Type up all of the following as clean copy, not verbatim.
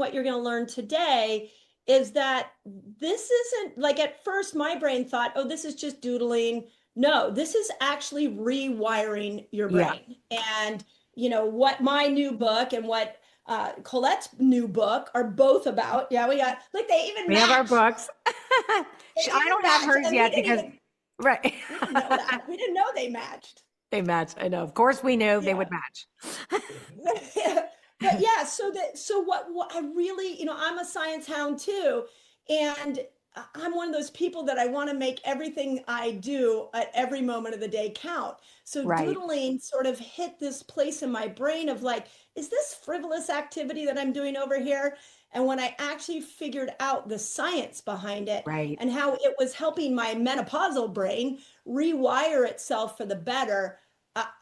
what you're going to learn today is that this isn't like at first my brain thought, oh, this is just doodling. No, this is actually rewiring your Yeah. brain. And, what my new book and what Colette's new book are both about. Yeah, we got, like, they even We have our match. books. They I even don't have match. hers And we yet didn't because, even, right. we didn't know that. We didn't know they matched. They match. I know. Of course, we knew they Yeah. would match. But yeah, so what I really, I'm a science hound too. And I'm one of those people that I want to make everything I do at every moment of the day count. So Right. doodling sort of hit this place in my brain of like, is this frivolous activity that I'm doing over here? And when I actually figured out the science behind it Right. and how it was helping my menopausal brain rewire itself for the better,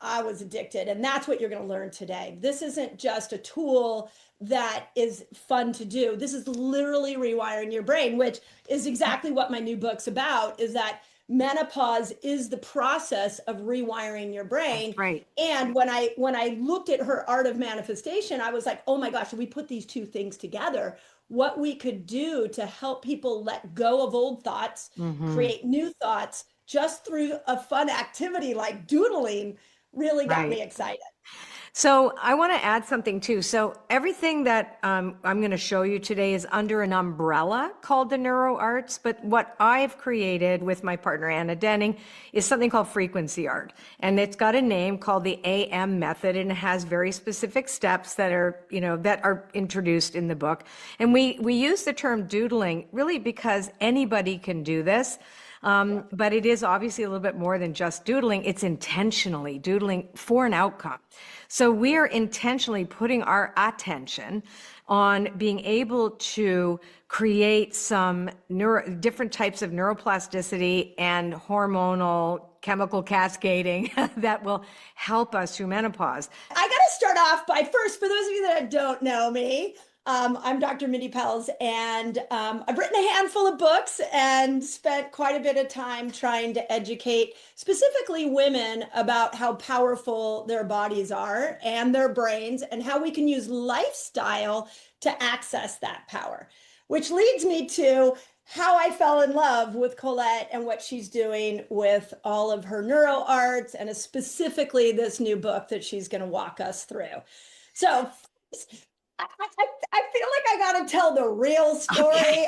I was addicted. And that's what you're going to learn today. This isn't just a tool that is fun to do. This is literally rewiring your brain, which is exactly what my new book's about, is that menopause is the process of rewiring your That's brain. right. And when I looked at her art of manifestation, I was like, oh my gosh, if we put these two things together, what we could do to help people let go of old thoughts, Hmm. create new thoughts just through a fun activity like doodling really got Right. me excited. So I want to add something too. So everything that I'm going to show you today is under an umbrella called the Neuro Arts. But what I've created with my partner Anna Denning is something called frequency art, and it's got a name called the AM method, and it has very specific steps that are that are introduced in the book. And we use the term doodling really because anybody can do this. But it is obviously a little bit more than just doodling. It's intentionally doodling for an outcome. So we are intentionally putting our attention on being able to create some different types of neuroplasticity and hormonal chemical cascading that will help us through menopause. I got to start off by first, for those of you that don't know me, I'm Dr. Mindy Pelz, and I've written a handful of books and spent quite a bit of time trying to educate specifically women about how powerful their bodies are and their brains and how we can use lifestyle to access that power, which leads me to how I fell in love with Colette and what she's doing with all of her neuro arts and specifically this new book that she's going to walk us through. So I feel like I got to tell the real Okay. story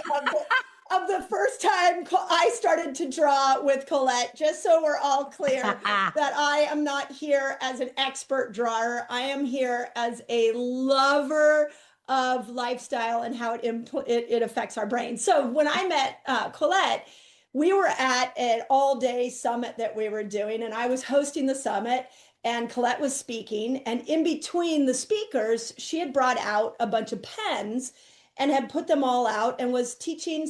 of the first time I started to draw with Colette, just so we're all clear that I am not here as an expert drawer. I am here as a lover of lifestyle and how it affects our brain. So when I met Colette, we were at an all-day summit that we were doing, and I was hosting the summit and Colette was speaking. And in between the speakers, she had brought out a bunch of pens and had put them all out and was teaching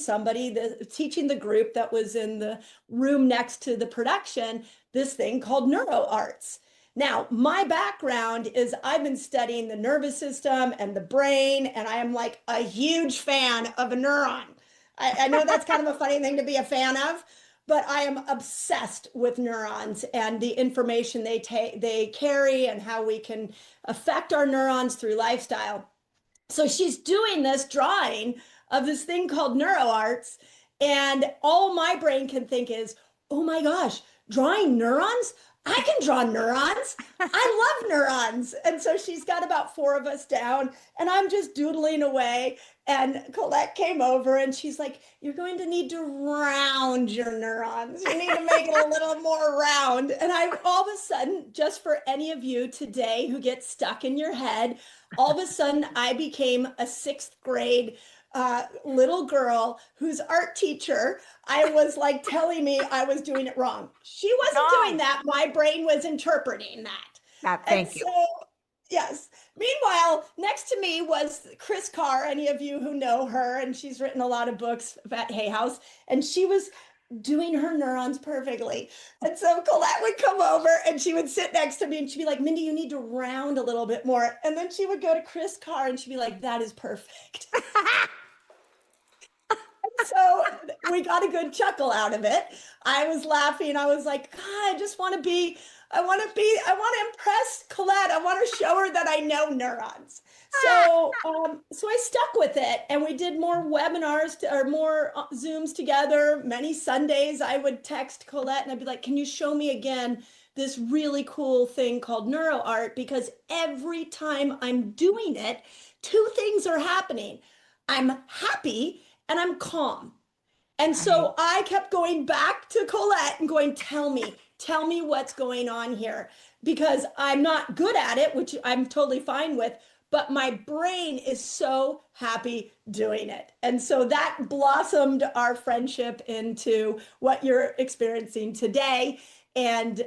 teaching the group that was in the room next to the production, this thing called Neuro Arts. Now, my background is I've been studying the nervous system and the brain, and I am like a huge fan of a neuron. I know that's kind of a funny thing to be a fan of, but I am obsessed with neurons and the information they carry and how we can affect our neurons through lifestyle. So she's doing this drawing of this thing called Neuro Arts, and all my brain can think is, oh my gosh, drawing neurons? I can draw neurons. I love neurons. And so she's got about four of us down, and I'm just doodling away. And Colette came over and she's like, you're going to need to round your neurons. You need to make it a little more round. And I, all of a sudden, just for any of you today who get stuck in your head, all of a sudden I became a sixth grade little girl whose art teacher, I was like telling me I was doing it wrong. She wasn't doing No. that. My brain was interpreting that. And Thank you. so, yes. Meanwhile, next to me was Chris Carr, any of you who know her, and she's written a lot of books at Hay House, and she was doing her neurons perfectly. And so Colette would come over and she would sit next to me and she'd be like, Mindy, you need to round a little bit more. And then she would go to Chris Carr and she'd be like, that is perfect. So we got a good chuckle out of it. I was laughing. I was like, God, I want to impress Colette. I want to show her that I know neurons. So I stuck with it, and we did more webinars or more Zooms together. Many Sundays, I would text Colette and I'd be like, "Can you show me again this really cool thing called Neuro Art?" Because every time I'm doing it, two things are happening. I'm happy and I'm calm. And so I kept going back to Colette and going, tell me what's going on here, because I'm not good at it, which I'm totally fine with, but my brain is so happy doing it. And so that blossomed our friendship into what you're experiencing today. And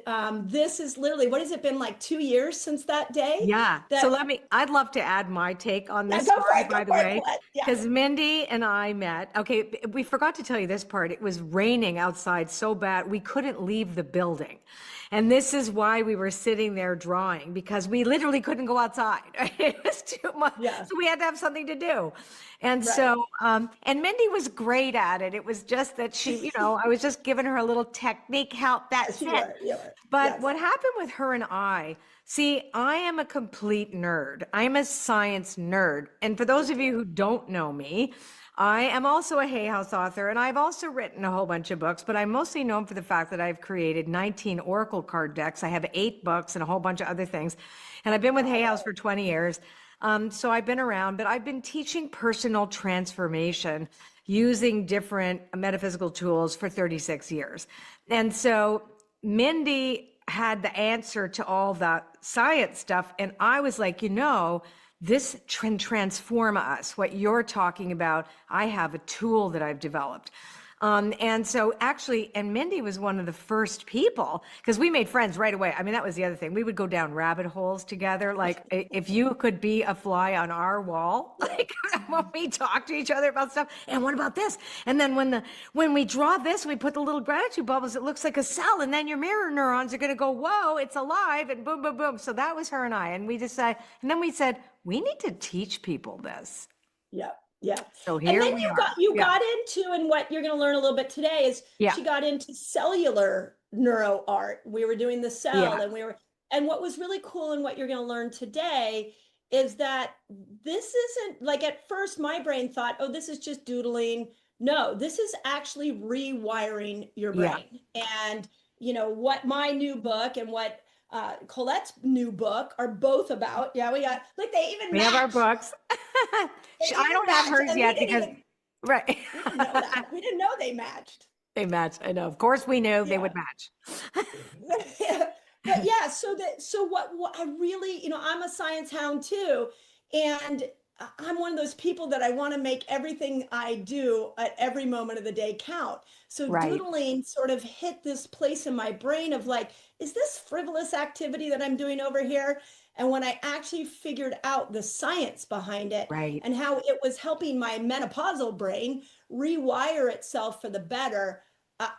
this is literally, what has it been, like 2 years since that day? Yeah. So I'd love to add my take on this go for story, it, by go the for it, way, Colette. Yeah. because Mindy and I met. Okay, we forgot to tell you this part. It was raining outside so bad we couldn't leave the building. And this is why we were sitting there drawing, because we literally couldn't go outside. It was too much. Yeah. So we had to have something to do. And so, and Mindy was great at it. It was just that she, I was just giving her a little technique help. That's it. But what happened with her and I, see, I am a complete nerd. I'm a science nerd. And for those of you who don't know me, I am also a Hay House author, and I've also written a whole bunch of books, but I'm mostly known for the fact that I've created 19 Oracle card decks. I have 8 books and a whole bunch of other things. And I've been with Hay House for 20 years. So I've been around, but I've been teaching personal transformation using different metaphysical tools for 36 years. And so Mindy had the answer to all that science stuff. And I was like, this can transform us. What you're talking about, I have a tool that I've developed. And so actually, and Mindy was one of the first people, because we made friends right away. I mean, that was the other thing. We would go down rabbit holes together. Like, if you could be a fly on our wall, like when we talk to each other about stuff. And what about this? And then when we draw this, we put the little gratitude bubbles, it looks like a cell. And then your mirror neurons are going to go, whoa, it's alive. And boom, boom, boom. So that was her and I. And we decided, and then we said, we need to teach people this. Yeah. Yeah. So here and then you got into, and what you're going to learn a little bit today is she got into cellular neuro art. We were doing the cell and what was really cool and what you're going to learn today is that this isn't like, at first my brain thought, oh, this is just doodling. No, this is actually rewiring your brain. And what my new book and what Colette's new book are both about. Yeah, we got, like, they even have our books. I don't have hers yet because, right. We didn't know that. We didn't know they matched. They matched. I know. Of course we knew they would match. But yeah, so what I really, I'm a science hound too. And I'm one of those people that I want to make everything I do at every moment of the day count. So doodling sort of hit this place in my brain of like, is this frivolous activity that I'm doing over here? And when I actually figured out the science behind it and how it was helping my menopausal brain rewire itself for the better,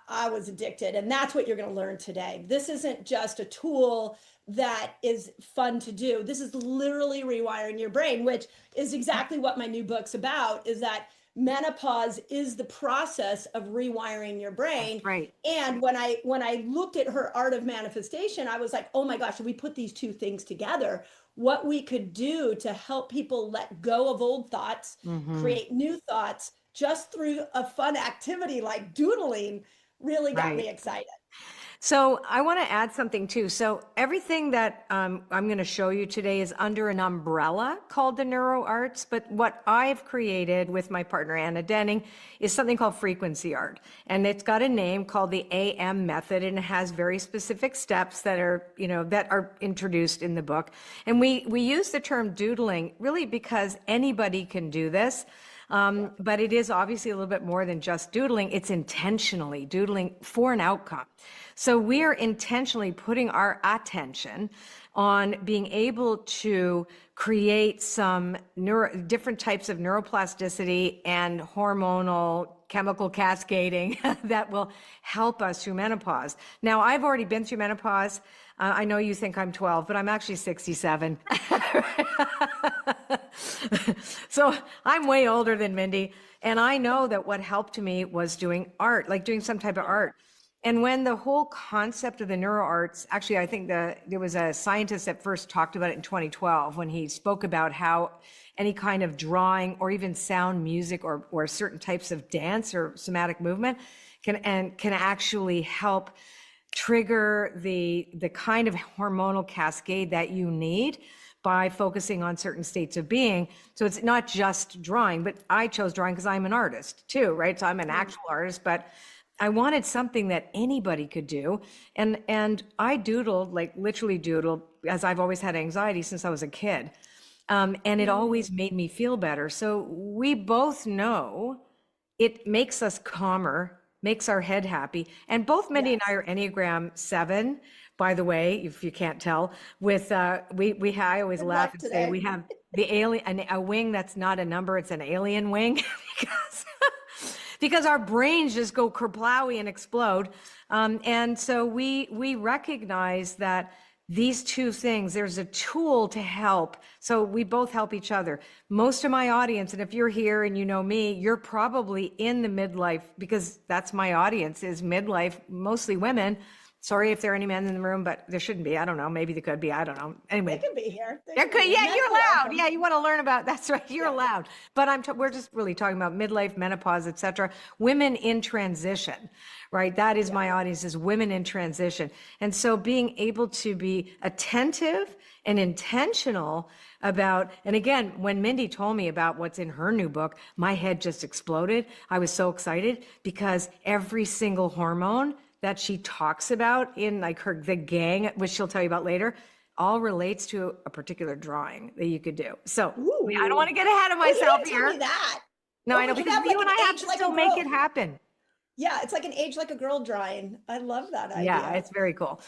I was addicted. And that's what you're going to learn today. This isn't just a tool that is fun to do. This is literally rewiring your brain, which is exactly what my new book's about, is that menopause is the process of rewiring your brain. And when I looked at her art of manifestation, I was like, oh my gosh, if we put these two things together, what we could do to help people let go of old thoughts, create new thoughts, just through a fun activity like doodling, really got me excited. So I want to add something too. So everything that I'm going to show you today is under an umbrella called the Neuro Arts. But what I've created with my partner, Anna Denning, is something called frequency art. And it's got a name called the AM method, and it has very specific steps that are, that are introduced in the book. And we use the term doodling really because anybody can do this. But it is obviously a little bit more than just doodling. It's intentionally doodling for an outcome. So we are intentionally putting our attention on being able to create some different types of neuroplasticity and hormonal chemical cascading that will help us through menopause. Now, I've already been through menopause. I know you think I'm 12, but I'm actually 67. So I'm way older than Mindy. And I know that what helped me was doing art, like doing some type of art. And when the whole concept of the Neuro Arts, actually, I think there was a scientist that first talked about it in 2012 when he spoke about how any kind of drawing or even sound music or certain types of dance or somatic movement can actually help trigger the kind of hormonal cascade that you need by focusing on certain states of being. So it's not just drawing, but I chose drawing because I'm an artist too, right? So I'm an actual artist, but I wanted something that anybody could do. And I doodled, like literally doodled, as I've always had anxiety since I was a kid. And it always made me feel better. So we both know it makes us calmer, makes our head happy. And both Mindy and I are Enneagram 7, by the way, if you can't tell, with, I always laugh and say we have the alien, a wing that's not a number, it's an alien wing. Because our brains just go kerplowy and explode. And so we recognize that these two things, there's a tool to help. So we both help each other. Most of my audience, and if you're here and you know me, you're probably in the midlife, because that's my audience, is midlife, mostly women. Sorry if there are any men in the room, but there shouldn't be. I don't know. Maybe there could be. I don't know. Anyway. They can be here. Yeah, you're allowed. Yeah, you want to learn about, that's right. You're allowed. But we're just really talking about midlife, menopause, et cetera. Women in transition, right? That is my audience, is women in transition. And so being able to be attentive and intentional about, and again, when Mindy told me about what's in her new book, my head just exploded. I was so excited because every single hormone that she talks about in like the gang, which she'll tell you about later, all relates to a particular drawing that you could do. So I don't want to get ahead of myself here. Tell me that. No, I know, because you and I have to still make it happen. Yeah, it's like an age like a girl drawing. I love that idea. Yeah, it's very cool.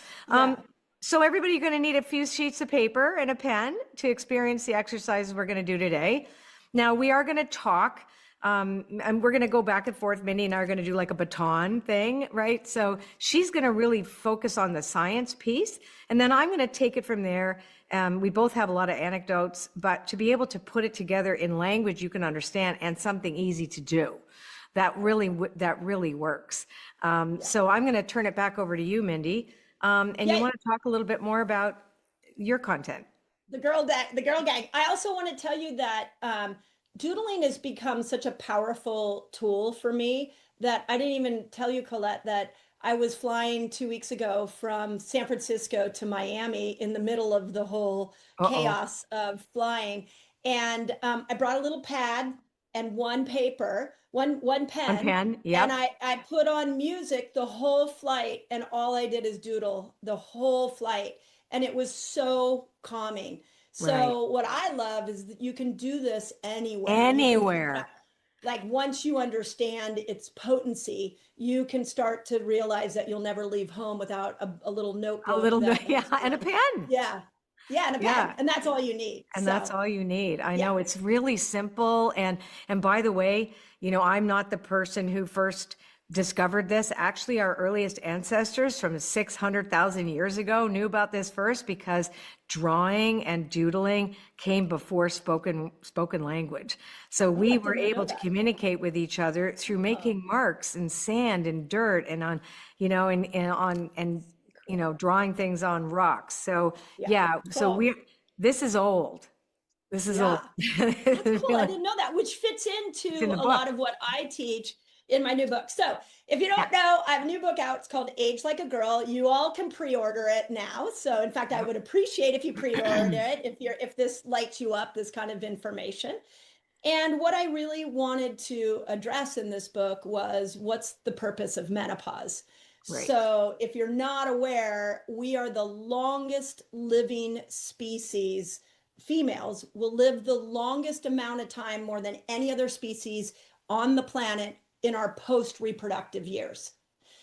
So everybody, you're going to need a few sheets of paper and a pen to experience the exercises we're going to do today. Now we are going to talk. And we're going to go back and forth. Mindy and I are going to do like a baton thing, right? So she's going to really focus on the science piece. And then I'm going to take it from there. We both have a lot of anecdotes, but to be able to put it together in language you can understand and something easy to do, that really works. So I'm going to turn it back over to you, Mindy. And you want to talk a little bit more about your content. The girl gang. I also want to tell you that doodling has become such a powerful tool for me that I didn't even tell you, Colette, that I was flying 2 weeks ago from San Francisco to Miami in the middle of the whole chaos of flying. And I brought a little pad and one paper, one pen. Yep. And I put on music the whole flight, and all I did is doodle the whole flight. And it was so calming. So what I love is that you can do this anywhere. Like once you understand its potency, you can start to realize that you'll never leave home without a little notebook. And a pen. Yeah, and a pen. And that's all you need. And that's all you need. I know it's really simple. And by the way, I'm not the person who first discovered this. Actually, our earliest ancestors from 600,000 years ago knew about this first, because drawing and doodling came before spoken language. So we were able to communicate with each other through making marks in sand and dirt and on, drawing things on rocks. So this is old. This is old. That's cool. I didn't know that, which fits into a lot of what I teach in my new book. So if you don't know, I have a new book out. It's called Age Like a Girl. You all can pre-order it now. So in fact, I would appreciate if you pre-ordered it, if this lights you up, this kind of information. And what I really wanted to address in this book was, what's the purpose of menopause? Right. So if you're not aware, we are the longest living species. Females will live the longest amount of time, more than any other species on the planet, in our post-reproductive years.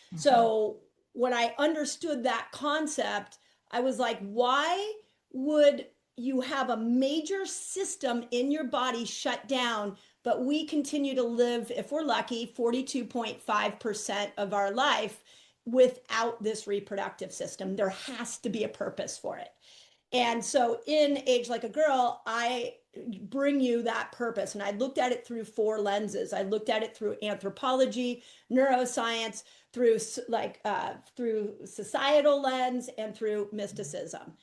Mm-hmm. So when I understood that concept, I was like, why would you have a major system in your body shut down but we continue to live, if we're lucky, 42.5% of our life without this reproductive system. There has to be a purpose for it. And so in Age Like a Girl, I bring you that purpose. And I looked at it through 4 lenses. I looked at it through anthropology, neuroscience, through through societal lens, and through mysticism.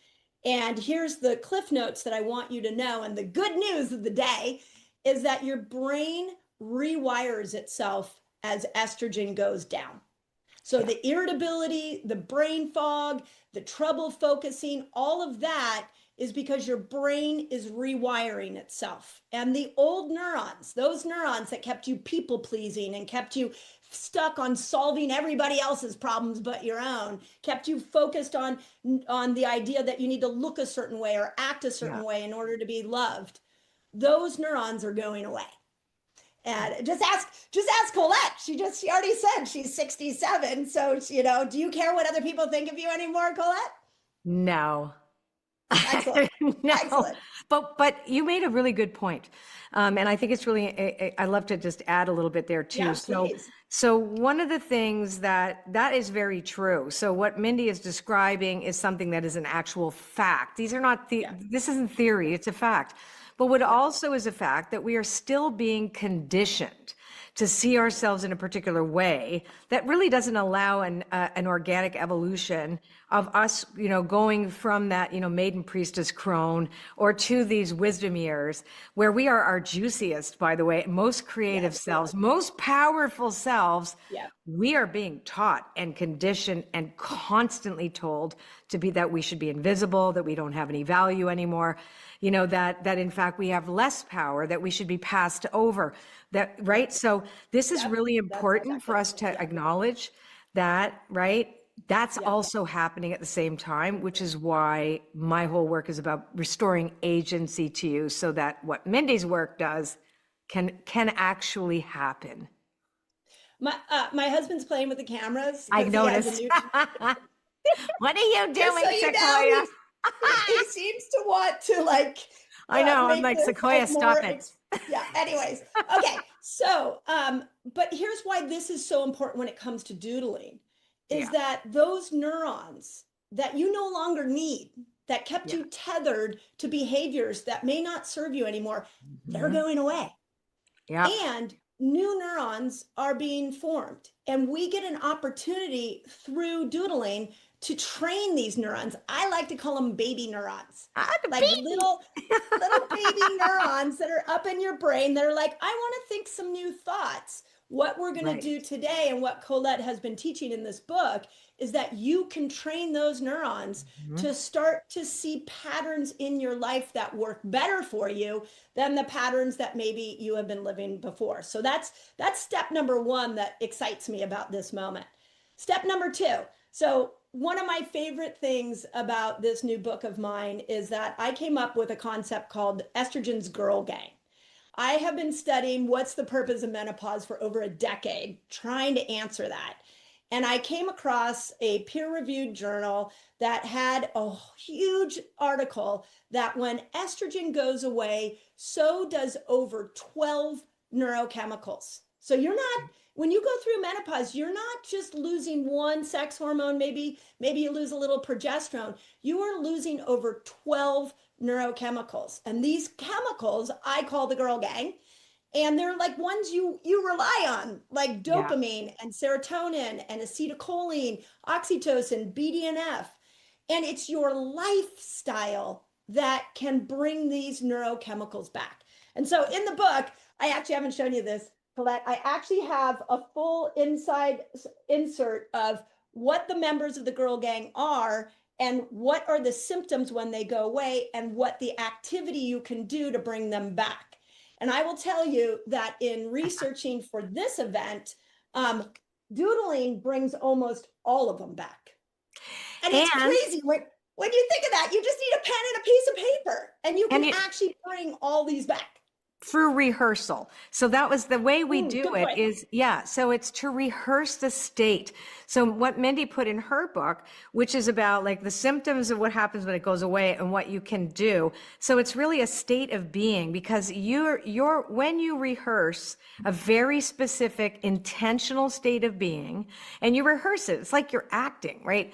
And here's the cliff notes that I want you to know. And the good news of the day is that your brain rewires itself as estrogen goes down. So the irritability, the brain fog, the trouble focusing, all of that is because your brain is rewiring itself. And the old neurons, those neurons that kept you people pleasing and kept you stuck on solving everybody else's problems but your own, kept you focused on the idea that you need to look a certain way or act a certain way in order to be loved. Those neurons are going away. And just ask Colette. She already said she's 67. So, do you care what other people think of you anymore, Colette? No. Excellent. No. Excellent. But you made a really good point. And I think it's really, I love to just add a little bit there too. Yeah, so one of the things that is very true. So what Mindy is describing is something that is an actual fact. These are not, this isn't theory, it's a fact. But what also is a fact that we are still being conditioned to see ourselves in a particular way that really doesn't allow an organic evolution of us, going from that, maiden priestess crone or to these wisdom years where we are our juiciest, by the way, most creative selves, most powerful selves. We are being taught and conditioned and constantly told to be that we should be invisible, that we don't have any value anymore, that in fact we have less power, that we should be passed over, that, right? So this is really important for us to acknowledge that, right? That's also happening at the same time, which is why my whole work is about restoring agency to you so that what Mindy's work does can actually happen. My husband's playing with the cameras. I noticed. What are you doing, Sequoia? He seems to want to I know. I'm like, Sequoia, stop it. Anyways. Okay. So, but here's why this is so important when it comes to doodling is that those neurons that you no longer need, that kept you tethered to behaviors that may not serve you anymore, they're going away. And new neurons are being formed. And we get an opportunity through doodling to train these neurons. I like to call them baby neurons. Little baby neurons that are up in your brain that are like, I want to think some new thoughts. What we're going to do today and what Colette has been teaching in this book is that you can train those neurons to start to see patterns in your life that work better for you than the patterns that maybe you have been living before. So that's step number 1 that excites me about this moment. Step number 2. So one of my favorite things about this new book of mine is that I came up with a concept called estrogen's girl gang. I have been studying what's the purpose of menopause for over a decade, trying to answer that. And I came across a peer-reviewed journal that had a huge article that when estrogen goes away, so does over 12 neurochemicals. So when you go through menopause, you're not just losing one sex hormone, maybe you lose a little progesterone. You are losing over 12 neurochemicals. And these chemicals, I call the girl gang. And they're like ones you rely on, like dopamine and serotonin and acetylcholine, oxytocin, BDNF. And it's your lifestyle that can bring these neurochemicals back. And so in the book, I actually haven't shown you this, Colette. I actually have a full inside insert of what the members of the girl gang are and what are the symptoms when they go away and what the activity you can do to bring them back. And I will tell you that in researching for this event, doodling brings almost all of them back. And it's crazy. When you think of that, you just need a pen and a piece of paper and you can actually bring all these back. through rehearsal. So that was the way we do it point. is, yeah. So it's to rehearse the state. So what Mindy put in her book, which is about like the symptoms of what happens when it goes away and what you can do. So it's really a state of being, because when you rehearse a very specific intentional state of being and you rehearse it, it's like you're acting, right?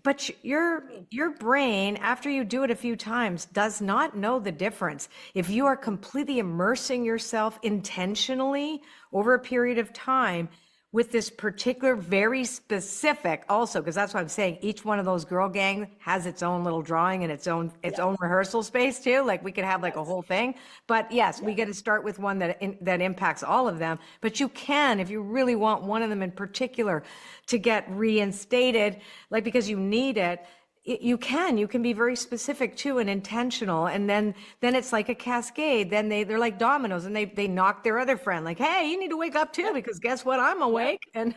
But your brain, after you do it a few times, does not know the difference. If you are completely immersing yourself intentionally over a period of time with this particular, very specific, also, because that's what I'm saying, each one of those girl gang has its own little drawing and its own rehearsal space too. Like we could have like a whole thing, but yes, we get to start with one that impacts all of them. But you can, if you really want one of them in particular to get reinstated, like because you need it, you can be very specific too and intentional, and then it's like a cascade. Then they're like dominoes, and they knock their other friend, like, hey, you need to wake up too, because guess what, I'm awake. And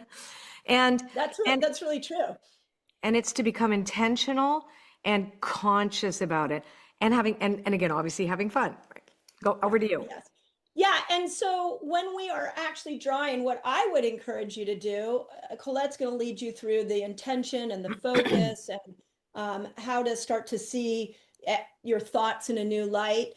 that's really true. And it's to become intentional and conscious about it, and having and again, obviously having fun. Right. Go over to you. Yes. Yeah, and so when we are actually drawing, what I would encourage you to do, Colette's going to lead you through the intention and the focus and how to start to see your thoughts in a new light.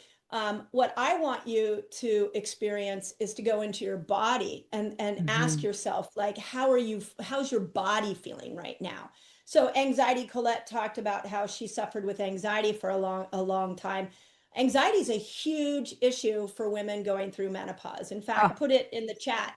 What I want you to experience is to go into your body and ask yourself, like, how's your body feeling right now? So anxiety, Colette talked about how she suffered with anxiety for a long time. Anxiety is a huge issue for women going through menopause. In fact, put it in the chat.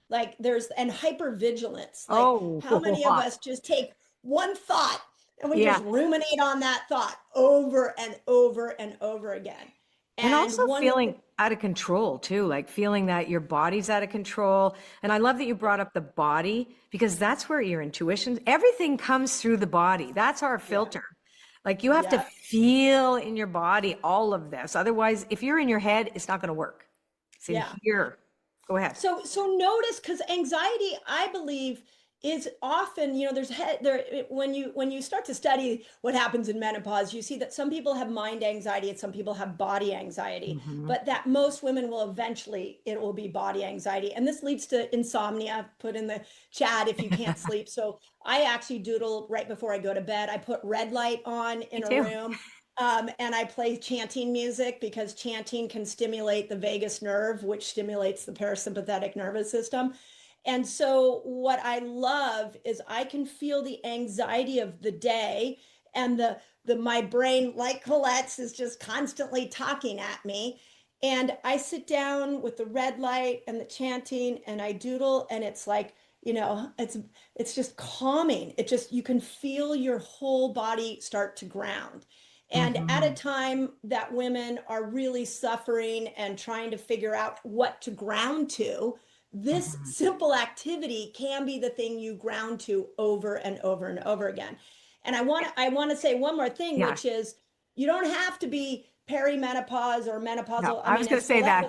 Like and hypervigilance. Like how many of us just take one thought and we just ruminate on that thought over and over and over again. And also feeling out of control too, like feeling that your body's out of control. And I love that you brought up the body, because that's where your intuition, everything comes through the body. That's our filter. Like you have to feel in your body all of this. Otherwise, if you're in your head, it's not going to work. It's in here. Go ahead. So notice, because anxiety, I believe, is often, when you start to study what happens in menopause, you see that some people have mind anxiety and some people have body anxiety, but that most women will eventually, it will be body anxiety. And this leads to insomnia. Put in the chat if you can't sleep. So I actually doodle right before I go to bed. I put red light on in a room. And I play chanting music, because chanting can stimulate the vagus nerve, which stimulates the parasympathetic nervous system. And so what I love is I can feel the anxiety of the day, and my brain, like Colette's, is just constantly talking at me. And I sit down with the red light and the chanting, and I doodle, and it's like, it's just calming. You can feel your whole body start to ground. And at a time that women are really suffering and trying to figure out what to ground to, this simple activity can be the thing you ground to over and over and over again. And I want to say one more thing, which is, you don't have to be perimenopause or menopausal. No, I was going to say that.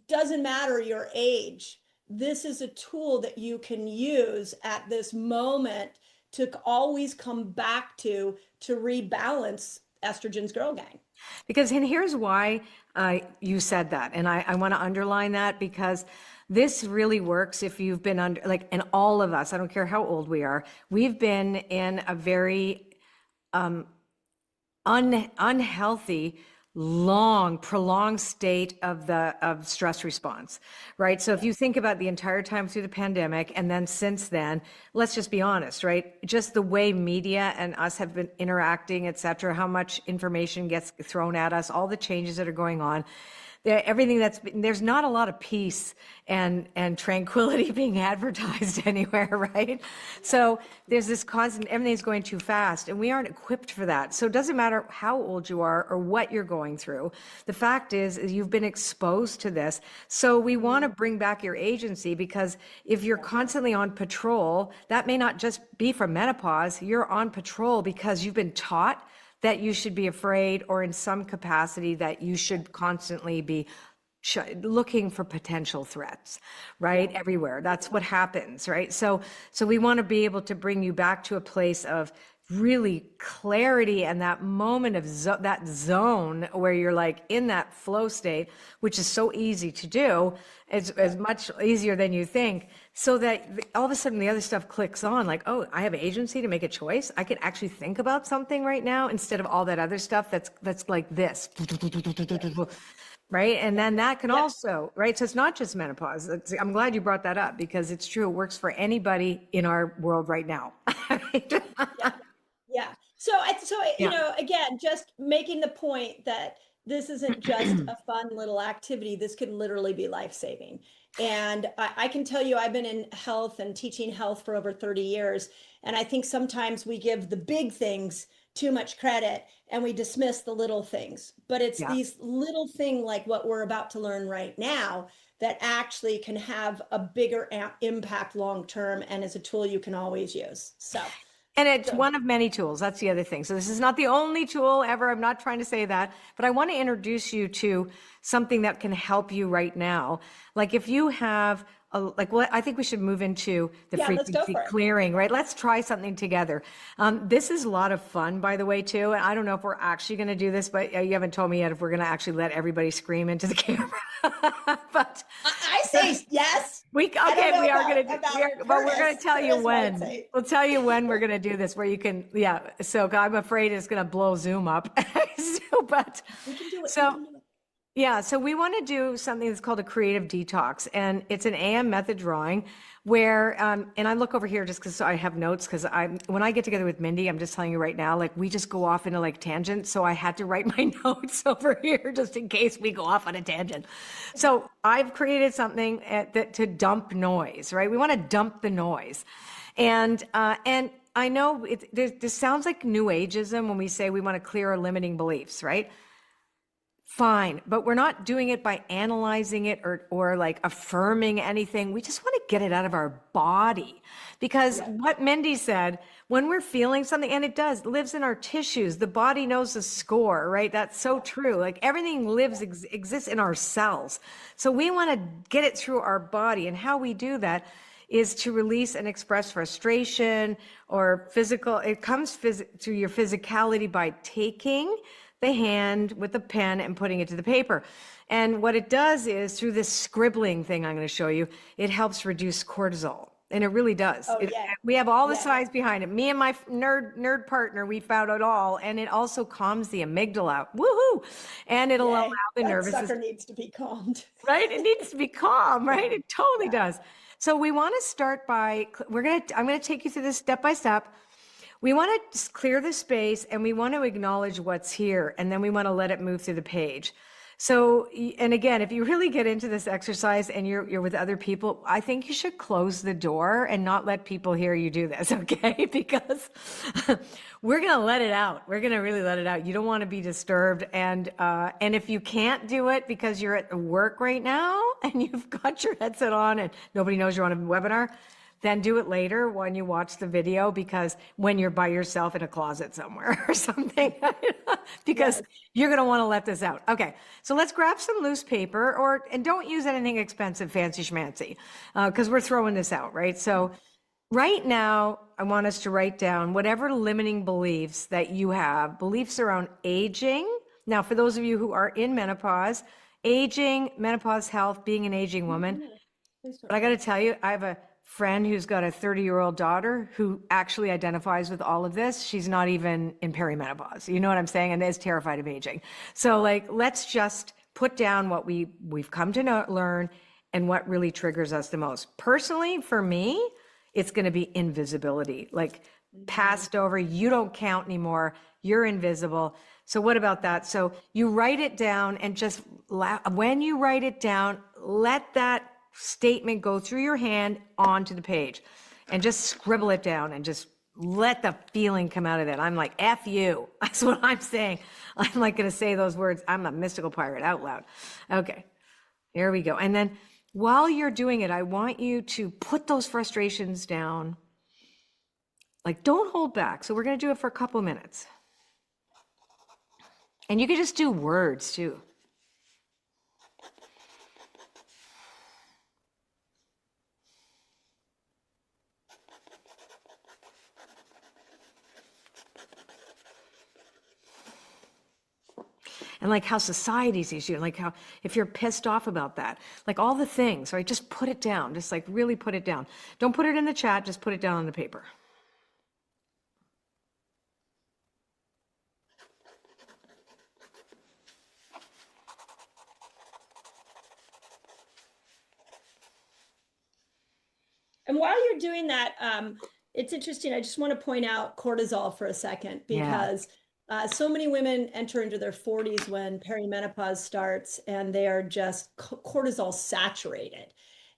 Doesn't matter your age. This is a tool that you can use at this moment to always come back to rebalance estrogen's girl gang. Because, and here's why you said that. And I want to underline that, because this really works if you've been under, like, and all of us, I don't care how old we are, we've been in a very unhealthy, prolonged state of stress response, right? So if you think about the entire time through the pandemic, and then since then, let's just be honest, right? Just the way media and us have been interacting, et cetera, how much information gets thrown at us, all the changes that are going on, everything there's not a lot of peace and tranquility being advertised anywhere, right? So there's this constant, everything's going too fast, and we aren't equipped for that. So it doesn't matter how old you are or what you're going through. The fact is you've been exposed to this. So we want to bring back your agency, because if you're constantly on patrol, that may not just be for menopause. You're on patrol because you've been taught that you should be afraid, or in some capacity that you should constantly be looking for potential threats, right? Everywhere. That's what happens, right? So we want to be able to bring you back to a place of really clarity and that moment of that zone where you're like in that flow state, which is so easy to do. It's as much easier than you think, so that all of a sudden the other stuff clicks on, like, oh, I have agency to make a choice. I can actually think about something right now instead of all that other stuff that's like this. Right. And then that can also, right. So it's not just menopause. I'm glad you brought that up, because it's true. It works for anybody in our world right now. Yeah. So you know, again, just making the point that this isn't just a fun little activity. This could literally be life-saving. And I can tell you, I've been in health and teaching health for over 30 years. And I think sometimes we give the big things too much credit and we dismiss the little things. But it's these little things like what we're about to learn right now that actually can have a bigger impact long term, and is a tool you can always use. And it's one of many tools. That's the other thing. So this is not the only tool ever. I'm not trying to say that, but I want to introduce you to something that can help you right now. Like if you have well, I think we should move into the frequency clearing, right? Let's try something together. This is a lot of fun, by the way, too. And I don't know if we're actually going to do this, but you haven't told me yet if we're going to actually let everybody scream into the camera. But I say yes. We are going to do, but we're going to tell you when. We'll tell you when we're going to do this, where you can, So I'm afraid it's going to blow Zoom up. But we can do it. So we want to do something that's called a creative detox, and it's an AM method drawing where, and I look over here just because I have notes, because when I get together with Mindy, I'm just telling you right now, like we just go off into like tangents. So I had to write my notes over here just in case we go off on a tangent. So I've created something to dump noise, right? We want to dump the noise. And I know this sounds like new ageism when we say we want to clear our limiting beliefs, right? Fine, but we're not doing it by analyzing it or like affirming anything. We just want to get it out of our body, because what Mindy said, when we're feeling something, and it lives in our tissues, the body knows the score, right? That's so true. Like everything exists in our cells. So we want to get it through our body, and how we do that is to release and express frustration or physical. It comes through your physicality by taking the hand with the pen and putting it to the paper. And what it does is, through this scribbling thing I'm going to show you, it helps reduce cortisol. And it really does. We have all the science behind it. Me and my nerd partner, we found it all. And it also calms the amygdala. Woohoo! And it'll allow the nervous system. Sucker needs to be calmed. Right? It needs to be calm, right? It totally does. So we want to start by, I'm going to take you through this step by step. We want to just clear the space, and we want to acknowledge what's here, and then we want to let it move through the page. So, and again, if you really get into this exercise and you're with other people, I think you should close the door and not let people hear you do this, okay? Because we're going to let it out. We're going to really let it out. You don't want to be disturbed. And if you can't do it because you're at work right now and you've got your headset on and nobody knows you're on a webinar, then do it later when you watch the video, because when you're by yourself in a closet somewhere or something, because you're going to want to let this out. Okay. So let's grab some loose paper, and don't use anything expensive, fancy schmancy, because we're throwing this out, right? So right now, I want us to write down whatever limiting beliefs that you have, beliefs around aging. Now, for those of you who are in menopause, aging, menopause health, being an aging woman. But I got to tell you, I have a friend who's got a 30-year-old daughter who actually identifies with all of this. She's not even in perimenopause. You know what I'm saying? And is terrified of aging. So like, let's just put down what we've come to learn and what really triggers us the most. Personally, for me, it's going to be invisibility, like passed over. You don't count anymore. You're invisible. So what about that? So you write it down, and just when you write it down, let that statement go through your hand onto the page, and just scribble it down and just let the feeling come out of it. I'm like, F you. That's what I'm saying. I'm like going to say those words. I'm a mystical pirate out loud. Okay, here we go. And then while you're doing it, I want you to put those frustrations down. Like, don't hold back. So we're going to do it for a couple of minutes. And you can just do words too. And like how society sees you, and like how if you're pissed off about that, like all the things, right? Just put it down. Just like really put it down. Don't put it in the chat, just put it down on the paper. And while you're doing that, it's interesting. I just want to point out cortisol for a second, because so many women enter into their 40s when perimenopause starts, and they are just cortisol saturated.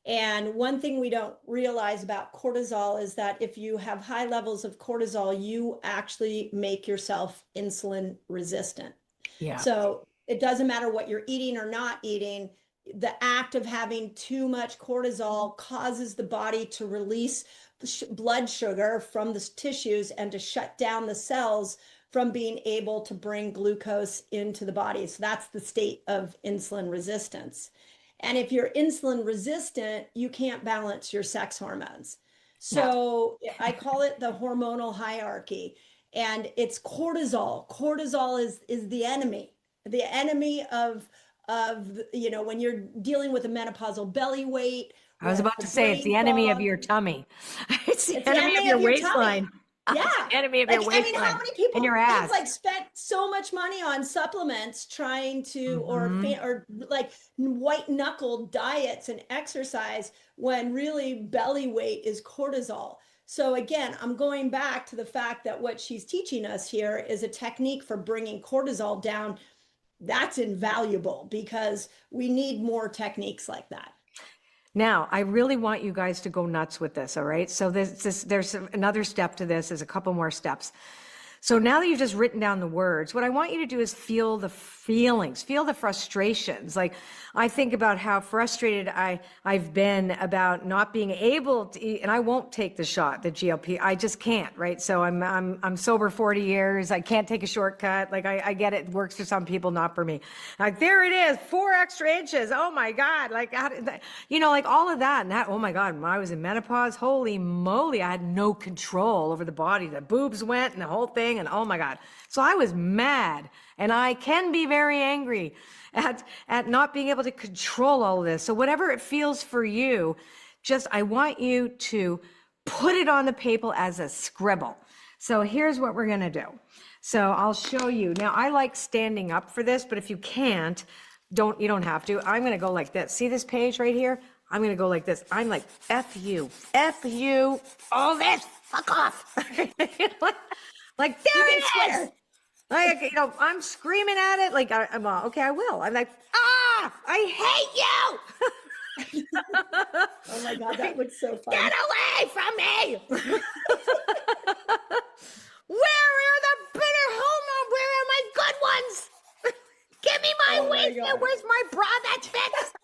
And one thing we don't realize about cortisol is that if you have high levels of cortisol, you actually make yourself insulin resistant. Yeah. So it doesn't matter what you're eating or not eating. The act of having too much cortisol causes the body to release blood sugar from the tissues and to shut down the cells from being able to bring glucose into the body. So that's the state of insulin resistance. And if you're insulin resistant, you can't balance your sex hormones. So I call it the hormonal hierarchy, and it's cortisol. Cortisol is the enemy of when you're dealing with a menopausal belly weight. I was about to say it's the enemy of your tummy. It's the enemy of your waistline. Yeah. It's the enemy of your waistline. I mean, how many people and your ass. have like spent so much money on supplements trying to, or like white knuckle diets and exercise, when really belly weight is cortisol. So again, I'm going back to the fact that what she's teaching us here is a technique for bringing cortisol down. That's invaluable, because we need more techniques like that. Now, I really want you guys to go nuts with this, all right? So there's another step to this, there's a couple more steps. So now that you've just written down the words, what I want you to do is feel the feelings, feel the frustrations. Like, I think about how frustrated I've been about not being able to eat, and I won't take the shot, the GLP. I just can't, right? So I'm sober 40 years. I can't take a shortcut. Like, I get it. It works for some people, not for me. Like, there it is, 4 extra inches. Oh my God. Like, like all of that. And that, oh my God, when I was in menopause, holy moly, I had no control over the body. The boobs went and the whole thing. And oh my God. So I was mad, and I can be very angry at not being able to control all of this. So whatever it feels for you, I want you to put it on the paper as a scribble. So here's what we're going to do. So I'll show you. Now, I like standing up for this, but if you can't, you don't have to. I'm going to go like this. See this page right here? I'm going to go like this. I'm like, F you, all this, fuck off. Like, there it is. Like, I'm screaming at it. Like, I'm okay, I will. I'm like, I hate you. Oh my God, that looks so fun. Get away from me. Where are the bitter homo? Where are my good ones? Give me my waist. Where's my bra that's fixed?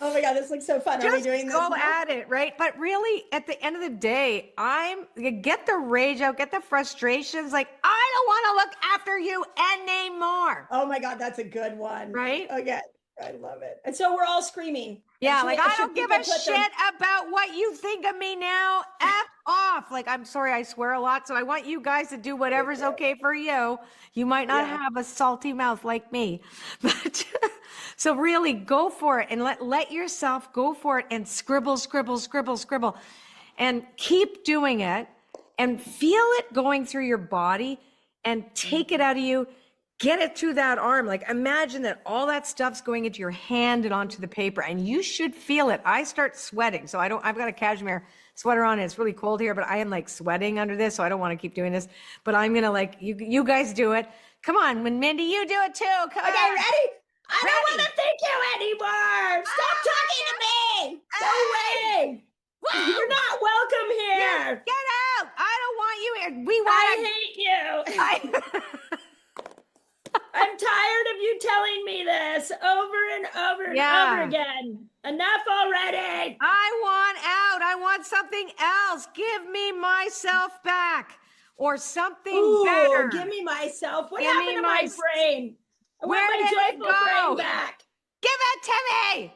Oh my God, this looks so fun. Are we doing this? Go at it, right? But really, at the end of the day, get the rage out, get the frustrations. Like, I don't want to look after you anymore. Oh my God, that's a good one. Right? Okay, I love it. And so we're all screaming. Yeah, like, I don't give a shit about what you think of me now. F off. Like, I'm sorry, I swear a lot. So I want you guys to do whatever's okay for you. You might not have a salty mouth like me, but so really go for it, and let yourself go for it, and scribble, and keep doing it, and feel it going through your body, and take it out of you. Get it through that arm. Like, imagine that all that stuff's going into your hand and onto the paper, and you should feel it. I start sweating. So I've got a cashmere sweater on, and it's really cold here, but I am like sweating under this. So I don't want to keep doing this, but I'm going to you guys do it. Come on. When Mindy, you do it too. Come on. Okay, ready? I don't want to thank you anymore. Stop talking to me. Go away. You're not welcome here. Get out. I don't want you here. I hate you. I'm tired of you telling me this over and over and over again. Enough already. I want out. I want something else. Give me myself back, or something better. Give me myself. What happened to my brain? I want my joyful brain back. Give it to me.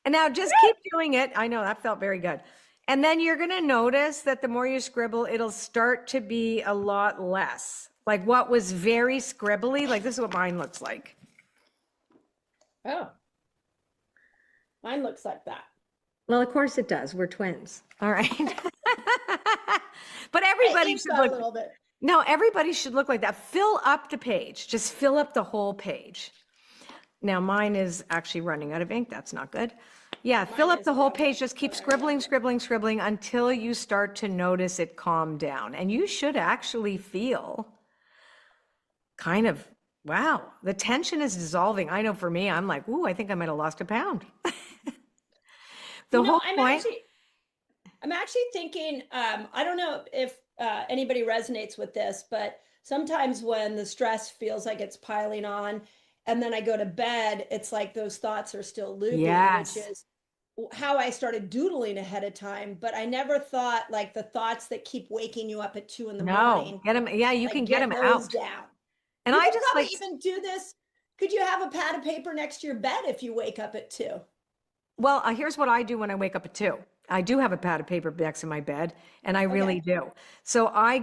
And now just keep doing it. I know that felt very good. And then you're going to notice that the more you scribble, it'll start to be a lot less. Like what was very scribbly, like this is what mine looks like. Oh, mine looks like that. Well, of course it does. We're twins. All right. But everybody should look a little bit. No, everybody should look like that. Fill up the page. Just fill up the whole page. Now mine is actually running out of ink. That's not good. Yeah, fill up the whole page. Just keep scribbling, scribbling, scribbling until you start to notice it calm down. And you should actually feel kind of, wow, the tension is dissolving. I know for me, I'm like, ooh, I think I might have lost a pound. I'm actually thinking, I don't know if anybody resonates with this, but sometimes when the stress feels like it's piling on and then I go to bed, it's like those thoughts are still looping, yes. Which is how I started doodling ahead of time. But I never thought like the thoughts that keep waking you up at 2 a.m. No, get them. Yeah, you can get them out. Down. And you I just probably even do this. Could you have a pad of paper next to your bed if you wake up at 2? Well, here's what I do when I wake up at 2. I do have a pad of paper next to my bed, and I really do. So I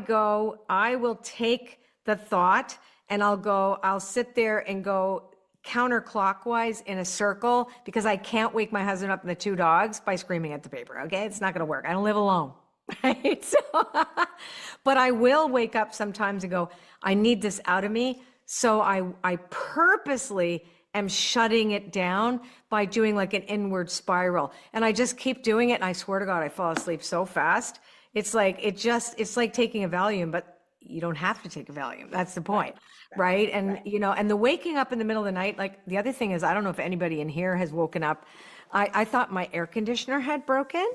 will take the thought and I'll sit there and go counterclockwise in a circle because I can't wake my husband up and the 2 dogs by screaming at the paper. Okay. It's not going to work. I don't live alone. Right. So, but I will wake up sometimes and go, I need this out of me. So I purposely am shutting it down by doing like an inward spiral. And I just keep doing it. And I swear to God, I fall asleep so fast. It's like, it's like taking a Valium, but you don't have to take a Valium. That's the point. Right. And, you know, and the waking up in the middle of the night, like the other thing is, I don't know if anybody in here has woken up. I thought my air conditioner had broken.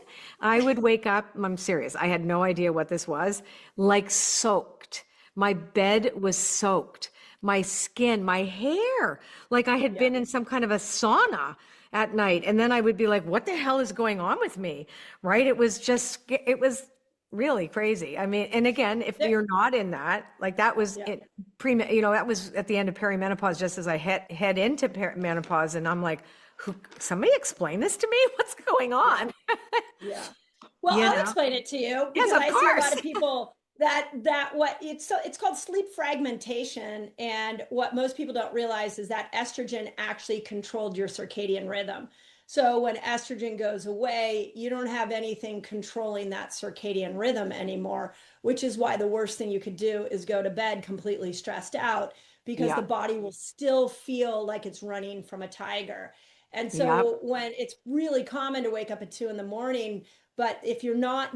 I would wake up, I'm serious. I had no idea what this was, like soaked. My bed was soaked. My skin, my hair, like I had been in some kind of a sauna at night. And then I would be like, what the hell is going on with me? Right. It was really crazy. I mean, and again, if you're not in that, like that was that was at the end of perimenopause, just as I head into menopause. And I'm like, somebody explain this to me? What's going on? Yeah. Well, I'll explain it to you. Yes, of course. I see a lot of people it's called sleep fragmentation. And what most people don't realize is that estrogen actually controlled your circadian rhythm. So when estrogen goes away, you don't have anything controlling that circadian rhythm anymore, which is why the worst thing you could do is go to bed completely stressed out because the body will still feel like it's running from a tiger. And so when it's really common to wake up at 2 a.m, but if you're not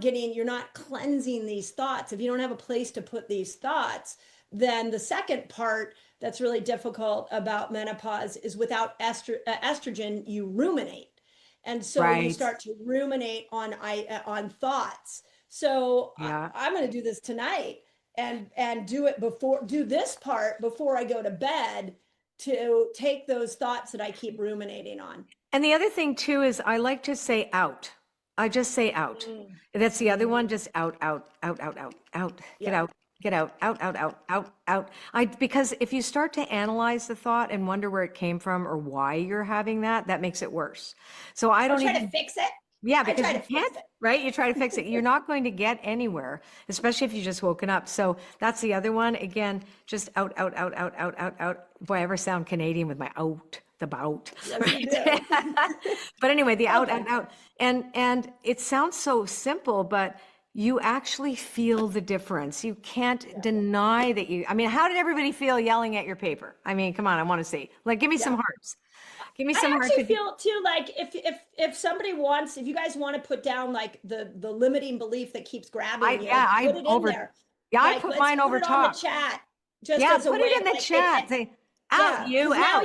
cleansing these thoughts, if you don't have a place to put these thoughts, then the second part that's really difficult about menopause is without estrogen, you ruminate. And so you start to ruminate on thoughts. So I'm going to do this tonight and do this part before I go to bed to take those thoughts that I keep ruminating on. And the other thing too is I like to say out. I just say out. That's the other one. Just out, out, out, out, out, out, get out. Get out, out, out, out, out, out. Because if you start to analyze the thought and wonder where it came from or why you're having that makes it worse. So I don't try to fix it. Yeah, because you can't, right? You try to fix it. You're not going to get anywhere, especially if you just woken up. So that's the other one. Again, just out, out, out, out, out, out, out. Boy, I ever sound Canadian with my out, the bout. Yes, right? But anyway, the out, out, out. And it sounds so simple, but you actually feel the difference. You can't deny that I mean, how did everybody feel yelling at your paper? I mean, come on, I want to see. Like, give me some hearts. Give me some hearts. I actually feel too, like if you guys want to put down like the limiting belief that keeps grabbing you, put it in there. Yeah, I put mine over top. Put it on the chat. Put it in the chat. Say, out, you out.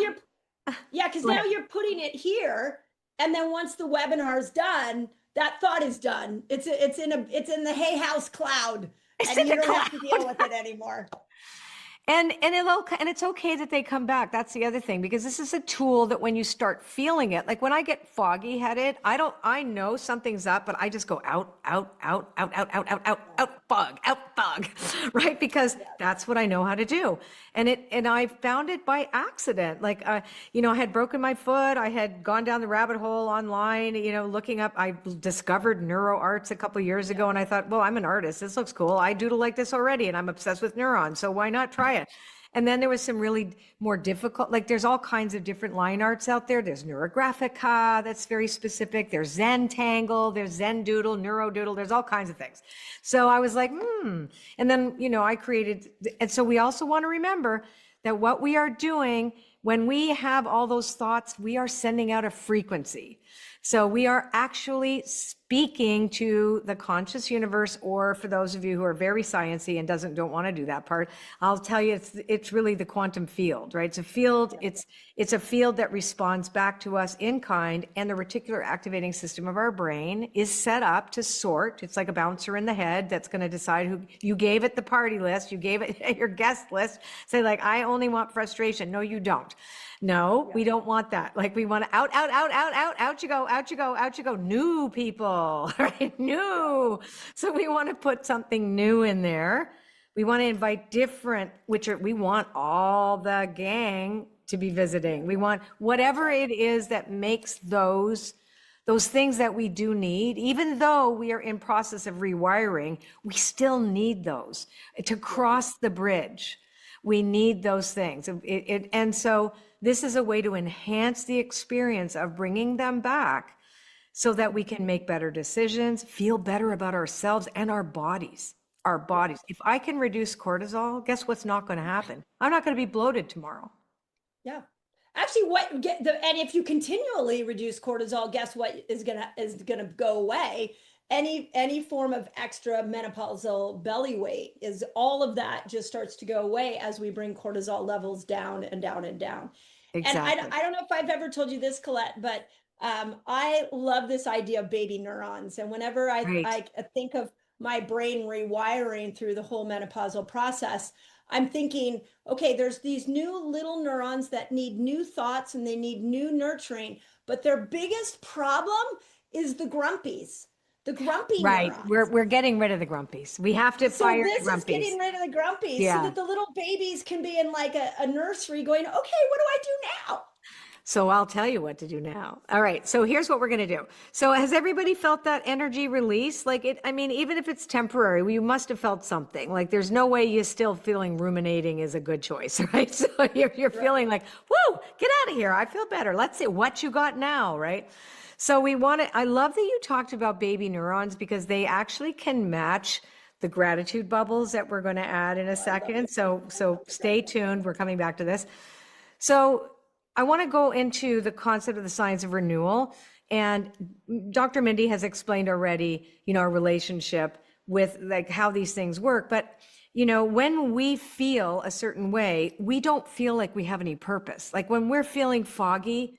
Because now you're putting it here. And then once the webinar's done, that thought is done. It's in the Hay House cloud, and you don't have to deal with it anymore. And it's okay that they come back. That's the other thing, because this is a tool that when you start feeling it, like when I get foggy headed, I know something's up, but I just go out, out, out, out, out, out, out, out, out, fog, right? Because that's what I know how to do. And I found it by accident. Like, you know, I had broken my foot. I had gone down the rabbit hole online, you know, looking up, I discovered Neuro Arts a couple of years ago. And I thought, well, I'm an artist. This looks cool. I doodle like this already. And I'm obsessed with neurons. So why not try it? And then there was some really more difficult, like there's all kinds of different line arts out there. There's Neurographica, that's very specific. There's Zentangle, there's Zen Doodle, Neurodoodle, there's all kinds of things. So I was like, And then, you know, I created, and so we also want to remember that what we are doing when we have all those thoughts, we are sending out a frequency. So we are actually speaking to the conscious universe, or for those of you who are very sciencey and don't want to do that part, I'll tell you it's really the quantum field, right? It's a field, it's a field that responds back to us in kind, and the reticular activating system of our brain is set up to sort. It's like a bouncer in the head that's going to decide who you gave it the party list, you gave it your guest list, say like, I only want frustration. No, you don't. No, we don't want that. Like we want to out you go, new people, right? New. So we want to put something new in there. We want to invite different, we want all the gang to be visiting. We want whatever it is that makes those things that we do need, even though we are in process of rewiring, we still need those to cross the bridge. We need those things. And so this is a way to enhance the experience of bringing them back so that we can make better decisions, feel better about ourselves and our bodies. If I can reduce cortisol, guess what's not going to happen? I'm not going to be bloated tomorrow. Yeah. Actually, and if you continually reduce cortisol, guess what is gonna go away? Any form of extra menopausal belly weight, is all of that just starts to go away as we bring cortisol levels down and down and down. Exactly. And I don't know if I've ever told you this, Colette, but I love this idea of baby neurons. And whenever I think of my brain rewiring through the whole menopausal process, I'm thinking, okay, there's these new little neurons that need new thoughts and they need new nurturing, but their biggest problem is the grumpies. The grumpy right. neurons. We're getting rid of the grumpies. We have to fire the grumpies. So this is getting rid of the grumpies so that the little babies can be in like a nursery going, okay, what do I do now? So I'll tell you what to do now. All right. So here's what we're going to do. So has everybody felt that energy release? Like even if it's temporary, you must have felt something. Like there's no way you're still feeling ruminating is a good choice, right? So you're feeling like, whoa, get out of here. I feel better. Let's see what you got now, right? So I love that you talked about baby neurons because they actually can match the gratitude bubbles that we're going to add in a second. So stay tuned. We're coming back to this. So I want to go into the concept of the science of renewal. And Dr. Mindy has explained already, our relationship with like how these things work. But, when we feel a certain way, we don't feel like we have any purpose. Like when we're feeling foggy,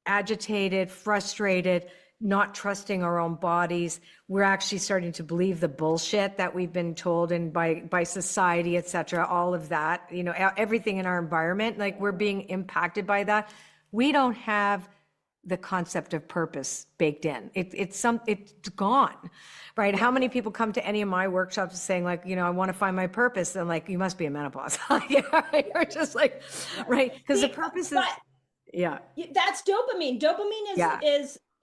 agitated, frustrated, not trusting our own bodies, we're actually starting to believe the bullshit that we've been told and by society, et cetera, all of that, everything in our environment, like we're being impacted by that. We don't have the concept of purpose baked in. It's gone, right? How many people come to any of my workshops saying like, I want to find my purpose. And like, you must be in menopause. You're just like, right. Because the purpose is, that's dopamine. Dopamine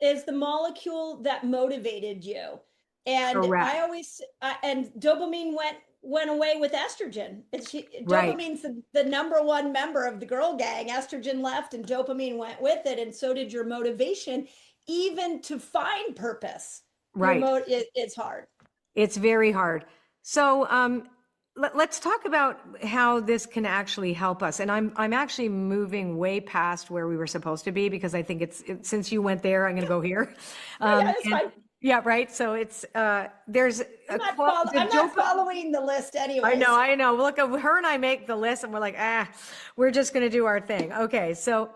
is the molecule that motivated you. And correct. I always, and dopamine went away with estrogen. Dopamine's the number one member of the girl gang. Estrogen left and dopamine went with it. And so did your motivation, even to find purpose. Right. It's hard. It's very hard. So, let's talk about how this can actually help us. And I'm actually moving way past where we were supposed to be because I think since you went there, I'm going to go here. That's fine. Yeah, right. So it's there's I'm not following the list anyway. I know. Look, her and I make the list and we're like, we're just going to do our thing. Okay. So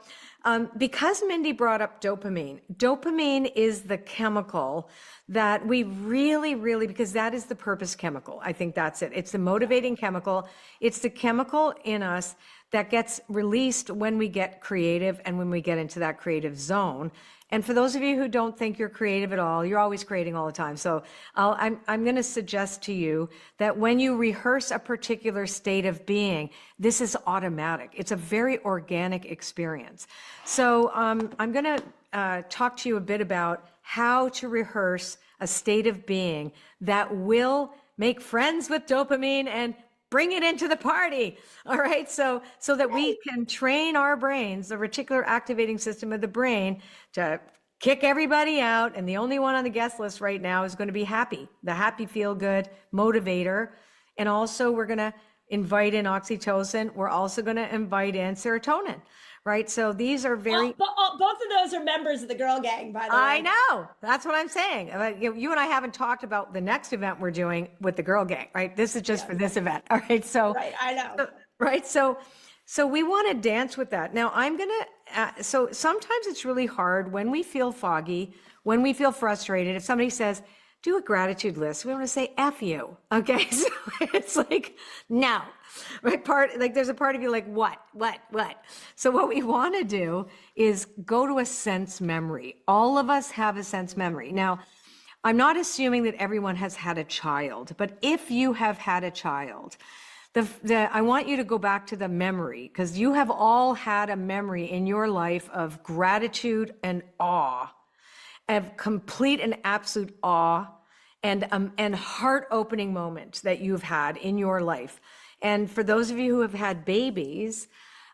because Mindy brought up dopamine is the chemical that we really, really, because that is the purpose chemical. I think that's it. It's the motivating chemical. It's the chemical in us that gets released when we get creative and when we get into that creative zone. And for those of you who don't think you're creative at all, you're always creating all the time. So I'm going to suggest to you that when you rehearse a particular state of being, this is automatic. It's a very organic experience. So I'm going to talk to you a bit about how to rehearse a state of being that will make friends with dopamine and bring it into the party. All right. So that we can train our brains, the reticular activating system of the brain, to kick everybody out. And the only one on the guest list right now is going to be happy, the happy, feel good motivator. And also we're going to invite in oxytocin. We're also going to invite in serotonin. Right. So these are very. Both of those are members of the girl gang, by the way. I know. That's what I'm saying. You and I haven't talked about the next event we're doing with the girl gang, right? This is just for this event. All right. So, right. I know. Right. So we want to dance with that. Now I'm going to, so sometimes it's really hard when we feel foggy, when we feel frustrated. If somebody says, do a gratitude list, we want to say, F you. Okay. So it's like, no. Right? There's a part of you like, what? So what we want to do is go to a sense memory. All of us have a sense memory. Now, I'm not assuming that everyone has had a child, but if you have had a child, I want you to go back to the memory, because you have all had a memory in your life of gratitude and awe, of complete and absolute awe and heart-opening moments that you've had in your life. And for those of you who have had babies,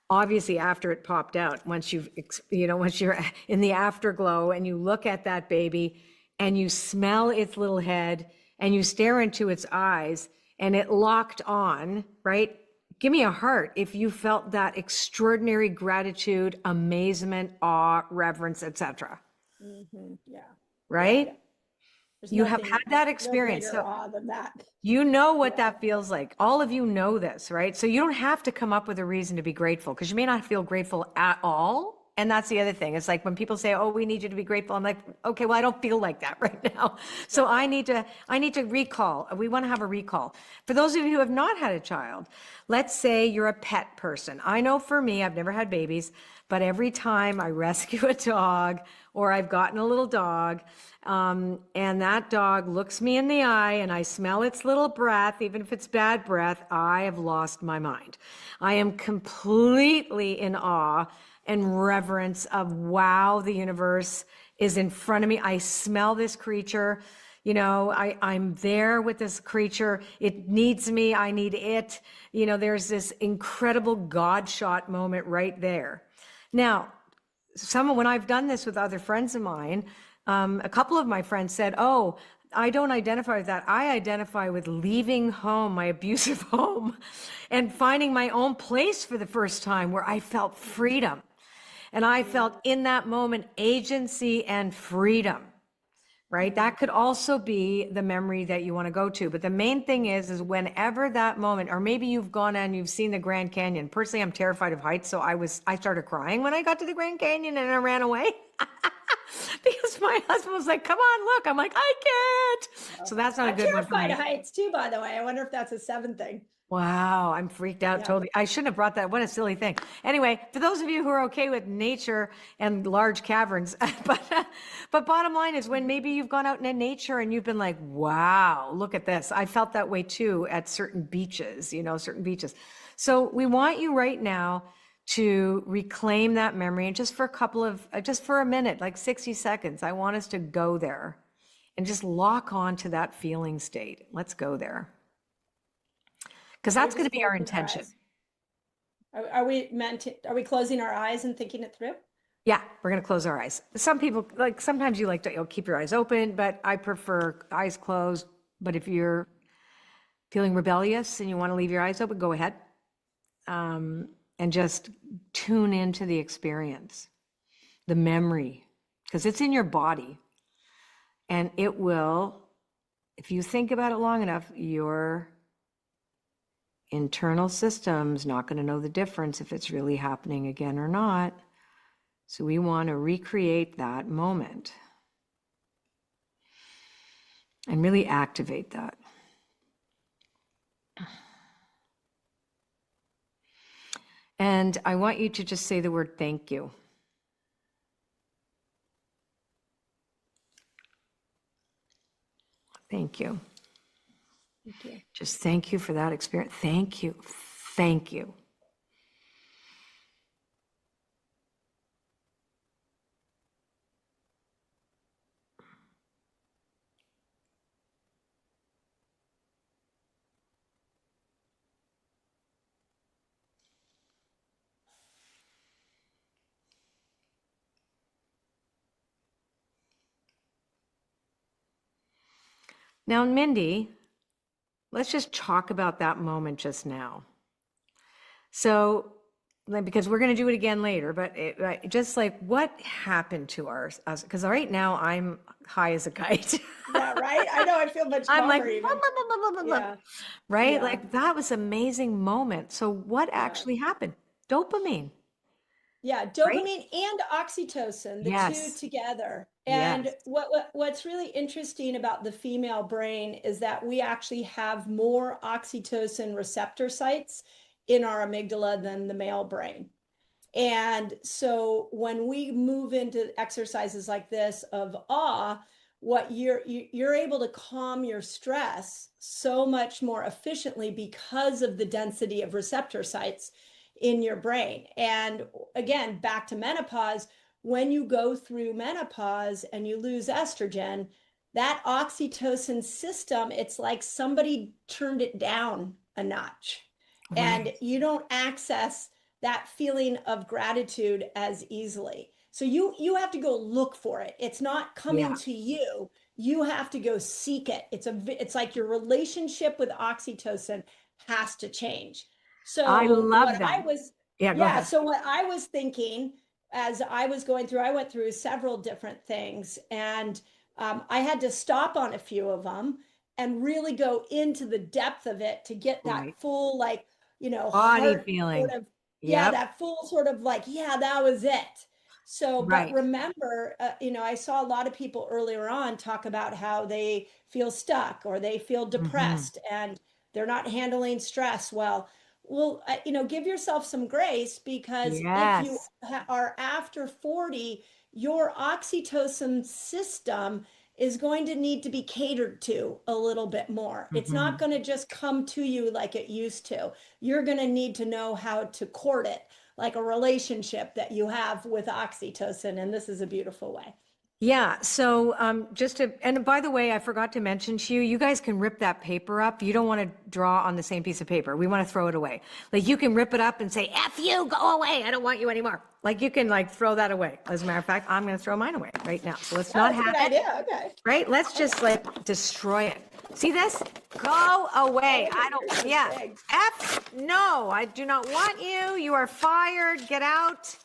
obviously after it popped out, once you're in the afterglow and you look at that baby and you smell its little head and you stare into its eyes and it locked on, right? Give me a heart if you felt that extraordinary gratitude, amazement, awe, reverence, etc. Mm-hmm. Yeah. Right? Yeah. You have had that experience. No awe than that. You know what that feels like. All of you know this, right? So you don't have to come up with a reason to be grateful, because you may not feel grateful at all. And that's the other thing. It's like when people say, oh, we need you to be grateful. I'm like, okay, well, I don't feel like that right now. So I need to recall. We want to have a recall. For those of you who have not had a child, let's say you're a pet person. I know for me, I've never had babies, but every time I rescue a dog or I've gotten a little dog, and that dog looks me in the eye and I smell its little breath, even if it's bad breath, I have lost my mind. I am completely in awe and reverence of, wow, the universe is in front of me. I smell this creature. You know, I'm there with this creature. It needs me. I need it. You know, there's this incredible God shot moment right there. Now, when I've done this with other friends of mine, a couple of my friends said, oh, I don't identify with that. I identify with leaving home, my abusive home, and finding my own place for the first time where I felt freedom. And I felt in that moment agency and freedom, right? That could also be the memory that you want to go to. But the main thing is whenever that moment, or maybe you've gone and you've seen the Grand Canyon. Personally, I'm terrified of heights. So I started crying when I got to the Grand Canyon and I ran away. Because my husband was like, come on, look. I'm like, I can't. So that's not a good one for me. I'm terrified of heights too, by the way. I wonder if that's a 7 thing. Wow, I'm freaked out totally. I shouldn't have brought that. What a silly thing. Anyway, for those of you who are okay with nature and large caverns, but bottom line is when maybe you've gone out into nature and you've been like, wow, look at this. I felt that way too at certain beaches, certain beaches. So we want you right now to reclaim that memory, and just for a minute, like 60 seconds, I want us to go there and just lock on to that feeling state. Let's go there. Because that's going to be our intention. Are we closing our eyes and thinking it through? Yeah, we're going to close our eyes. Some people, sometimes you like to keep your eyes open, but I prefer eyes closed. But if you're feeling rebellious and you want to leave your eyes open, go ahead. And just tune into the experience, the memory, because it's in your body. And it will, if you think about it long enough, your internal system's not going to know the difference if it's really happening again or not. So we want to recreate that moment and really activate that. And I want you to just say the word thank you. Thank you. Thank you. Just thank you for that experience. Thank you. Thank you. Now, Mindy, let's just talk about that moment just now. So, because we're going to do it again later, but just like what happened to us? Because right now I'm high as a kite. Yeah, right. I know. I feel much calmer. I'm like, even. blah, blah, blah, blah, blah, Yeah. right? Yeah. Like that was an amazing moment. So what actually happened? Dopamine. Yeah, dopamine and oxytocin, the two Yes. together. And Yes. what's really interesting about the female brain is that we actually have more oxytocin receptor sites in our amygdala than the male brain. And so when we move into exercises like this of awe, what you're able to calm your stress so much more efficiently because of the density of receptor sites in your brain. And again, back to menopause, when you go through menopause and you lose estrogen, that oxytocin system, it's like somebody turned it down a notch. And Right. you don't access that feeling of gratitude as easily. So you have to go look for it. It's not coming Yeah. to you. You have to go seek it. It's like your relationship with oxytocin has to change. I So love that. Yeah, go ahead. so what I was thinking as I was going through, I went through several different things, and I had to stop on a few of them and really go into the depth of it to get that Right. full, like, Body heart sort feeling. of, yeah, Yep. that full sort of like, yeah, that was it. So, but Right. remember, I saw a lot of people earlier on talk about how they feel stuck or they feel Hmm. depressed and they're not handling stress well. Well, give yourself some grace, because if you Yes. are after 40, your oxytocin system is going to need to be catered to a little bit more. It's not Hmm. going to just come to you like it used to. You're going to need to know how to court it, like a relationship that you have with oxytocin. And this is a beautiful way. Yeah. So and by the way, I forgot to mention to you, you guys can rip that paper up. You don't want to draw on the same piece of paper. We want to throw it away. Like you can rip it up and say, F you, go away. I don't want you anymore. Like you can like throw that away. As a matter of fact, I'm going to throw mine away right now. So let's Oh, not that's a have good it. idea. Okay. Right? Let's just like destroy it. See this? Go away. I don't, yeah. Big. F, no, I do not want you. You are fired. Get out.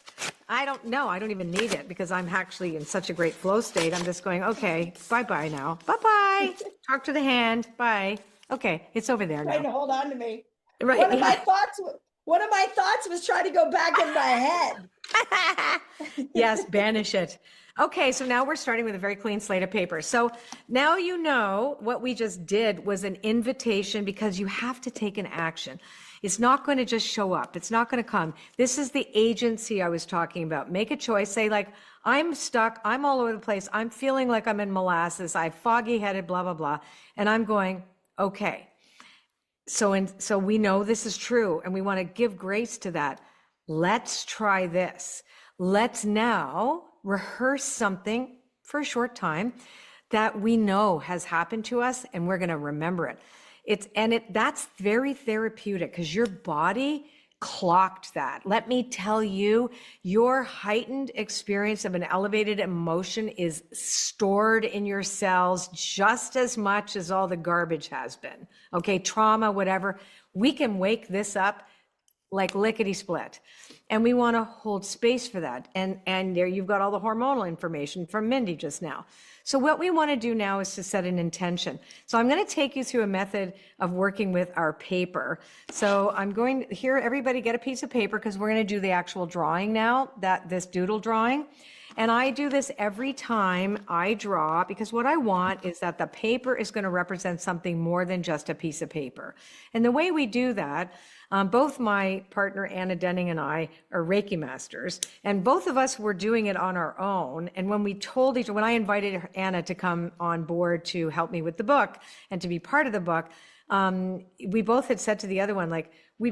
I don't know. I don't even need it because I'm actually in such a great flow state. I'm just going, okay, bye-bye now. Bye-bye. Talk to the hand. Bye. Okay, it's over there Trying now. to hold on to me. Right. One of my Yeah. thoughts, one of my thoughts was trying to go back in my head. Yes, banish it. Okay, so now we're starting with a very clean slate of paper. So now you know what we just did was an invitation because you have to take an action. It's not going to just show up. It's not going to come. This is the agency I was talking about. Make a choice. Say like, I'm stuck. I'm all over the place. I'm feeling like I'm in molasses. I'm foggy headed, blah, blah, blah. And I'm going, okay. So we know this is true and we want to give grace to that. Let's try this. Let's now rehearse something for a short time that we know has happened to us and we're going to remember it. That's very therapeutic because your body clocked that. Let me tell you, your heightened experience of an elevated emotion is stored in your cells just as much as all the garbage has been. Okay, trauma, whatever. We can wake this up like lickety split. And we want to hold space for that. And there you've got all the hormonal information from Mindy just now. So what we want to do now is to set an intention. So I'm going to take you through a method of working with our paper. So I'm going to, here, everybody get a piece of paper because we're going to do the actual drawing now, this doodle drawing. And I do this every time I draw, because what I want is that the paper is going to represent something more than just a piece of paper. And the way we do that, both my partner Anna Denning and I are Reiki masters, and both of us were doing it on our own. And when I invited Anna to come on board to help me with the book and to be part of the book, we both had said to the other one, like, we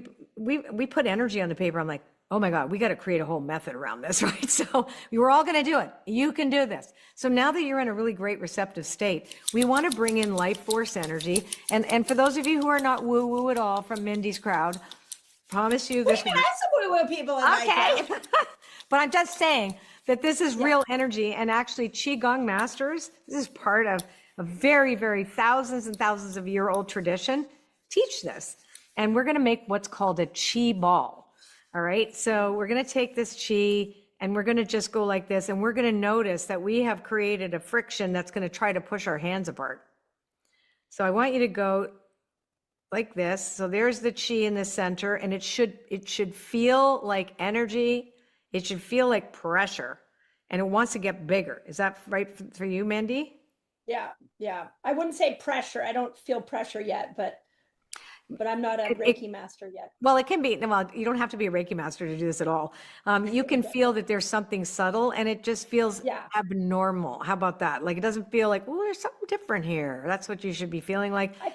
put energy on the paper. I'm like, oh my God, we got to create a whole method around this, right? So we were all going to do it. You can do this. So now that you're in a really great receptive state, we want to bring in life force energy. And for those of you who are not woo-woo at all from Mindy's crowd, promise you this. We have some woo-woo people in my crowd. But I'm just saying that this is real energy. And actually, Qigong masters, this is part of a very, very thousands and thousands of year old tradition, teach this. And we're going to make what's called a Qi ball. All right, so we're going to take this Qi and we're going to just go like this, and we're going to notice that we have created a friction that's going to try to push our hands apart. So I want you to go like this. So there's the Qi in the center, and it should feel like energy. It should feel like pressure, and it wants to get bigger. Is that right for you, Mindy? Yeah. I wouldn't say pressure. I don't feel pressure yet, but I'm not a Reiki master yet. Well, it can be. Well, you don't have to be a Reiki master to do this at all. You can feel that there's something subtle, and it just feels abnormal. How about that? Like, it doesn't feel like, oh, there's something different here. That's what you should be feeling like. I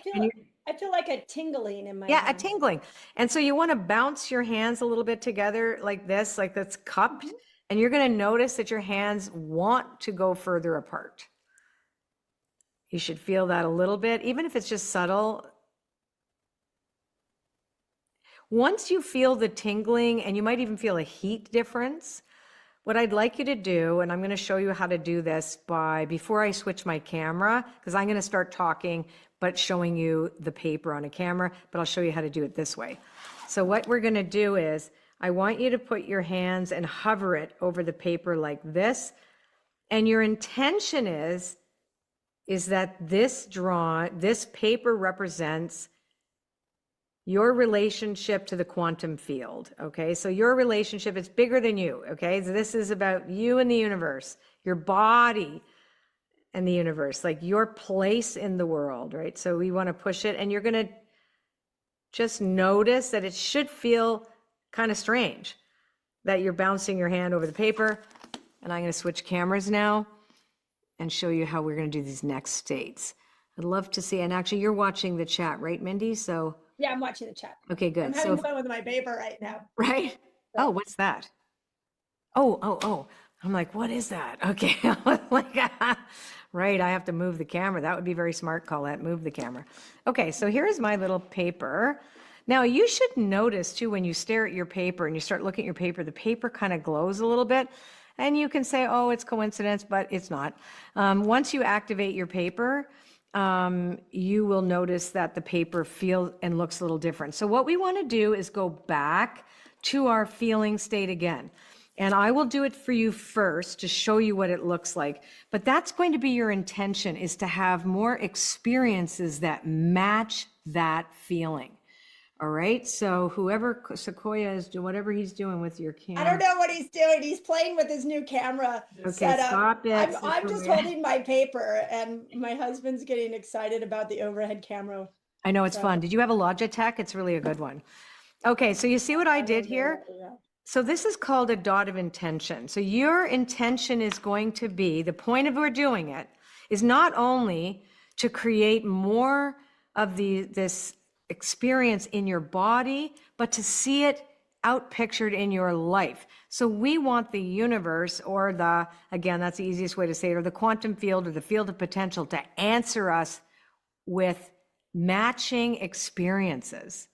feel like a tingling in my hands. hands. A tingling. And so you want to bounce your hands a little bit together like this, like that's cupped. And you're going to notice that your hands want to go further apart. You should feel that a little bit, even if it's just subtle. Once you feel the tingling, and you might even feel a heat difference, what I'd like you to do, and I'm going to show you how to do this before I switch my camera, because I'm going to start talking, but showing you the paper on a camera, but I'll show you how to do it this way. So what we're going to do is, I want you to put your hands and hover it over the paper like this. And your intention is that this paper represents your relationship to the quantum field, okay? So your relationship is bigger than you, okay? So this is about you and the universe, your body and the universe, like your place in the world, right? So we want to push it, and you're going to just notice that it should feel kind of strange that you're bouncing your hand over the paper. And I'm going to switch cameras now and show you how we're going to do these next states. I'd love to see, and actually you're watching the chat, right, Mindy? So yeah, I'm watching the chat. Okay, good. I'm having fun with my paper right now. Right? Oh, what's that? Oh. I'm like, what is that? Okay. Right, I have to move the camera. That would be very smart, Colette. Move the camera. Okay, so here's my little paper. Now, you should notice, too, when you stare at your paper and you start looking at your paper, the paper kind of glows a little bit. And you can say, oh, it's coincidence, but it's not. Once you activate your paper, you will notice that the paper feels and looks a little different. So what we want to do is go back to our feeling state again. And I will do it for you first to show you what it looks like. But that's going to be your intention, is to have more experiences that match that feeling. All right, so whoever Sequoia is doing, whatever he's doing with your camera. I don't know what he's doing. He's playing with his new camera setup. Stop it. I'm just holding my paper, and my husband's getting excited about the overhead camera. I know, it's fun. Did you have a Logitech? It's really a good one. Okay, so you see what I did here? Yeah. So this is called a dot of intention. So your intention is going to be, the point of we're doing it is not only to create more of this experience in your body, but to see it outpictured in your life. So we want the universe, or again, that's the easiest way to say it, or the quantum field, or the field of potential, to answer us with matching experiences,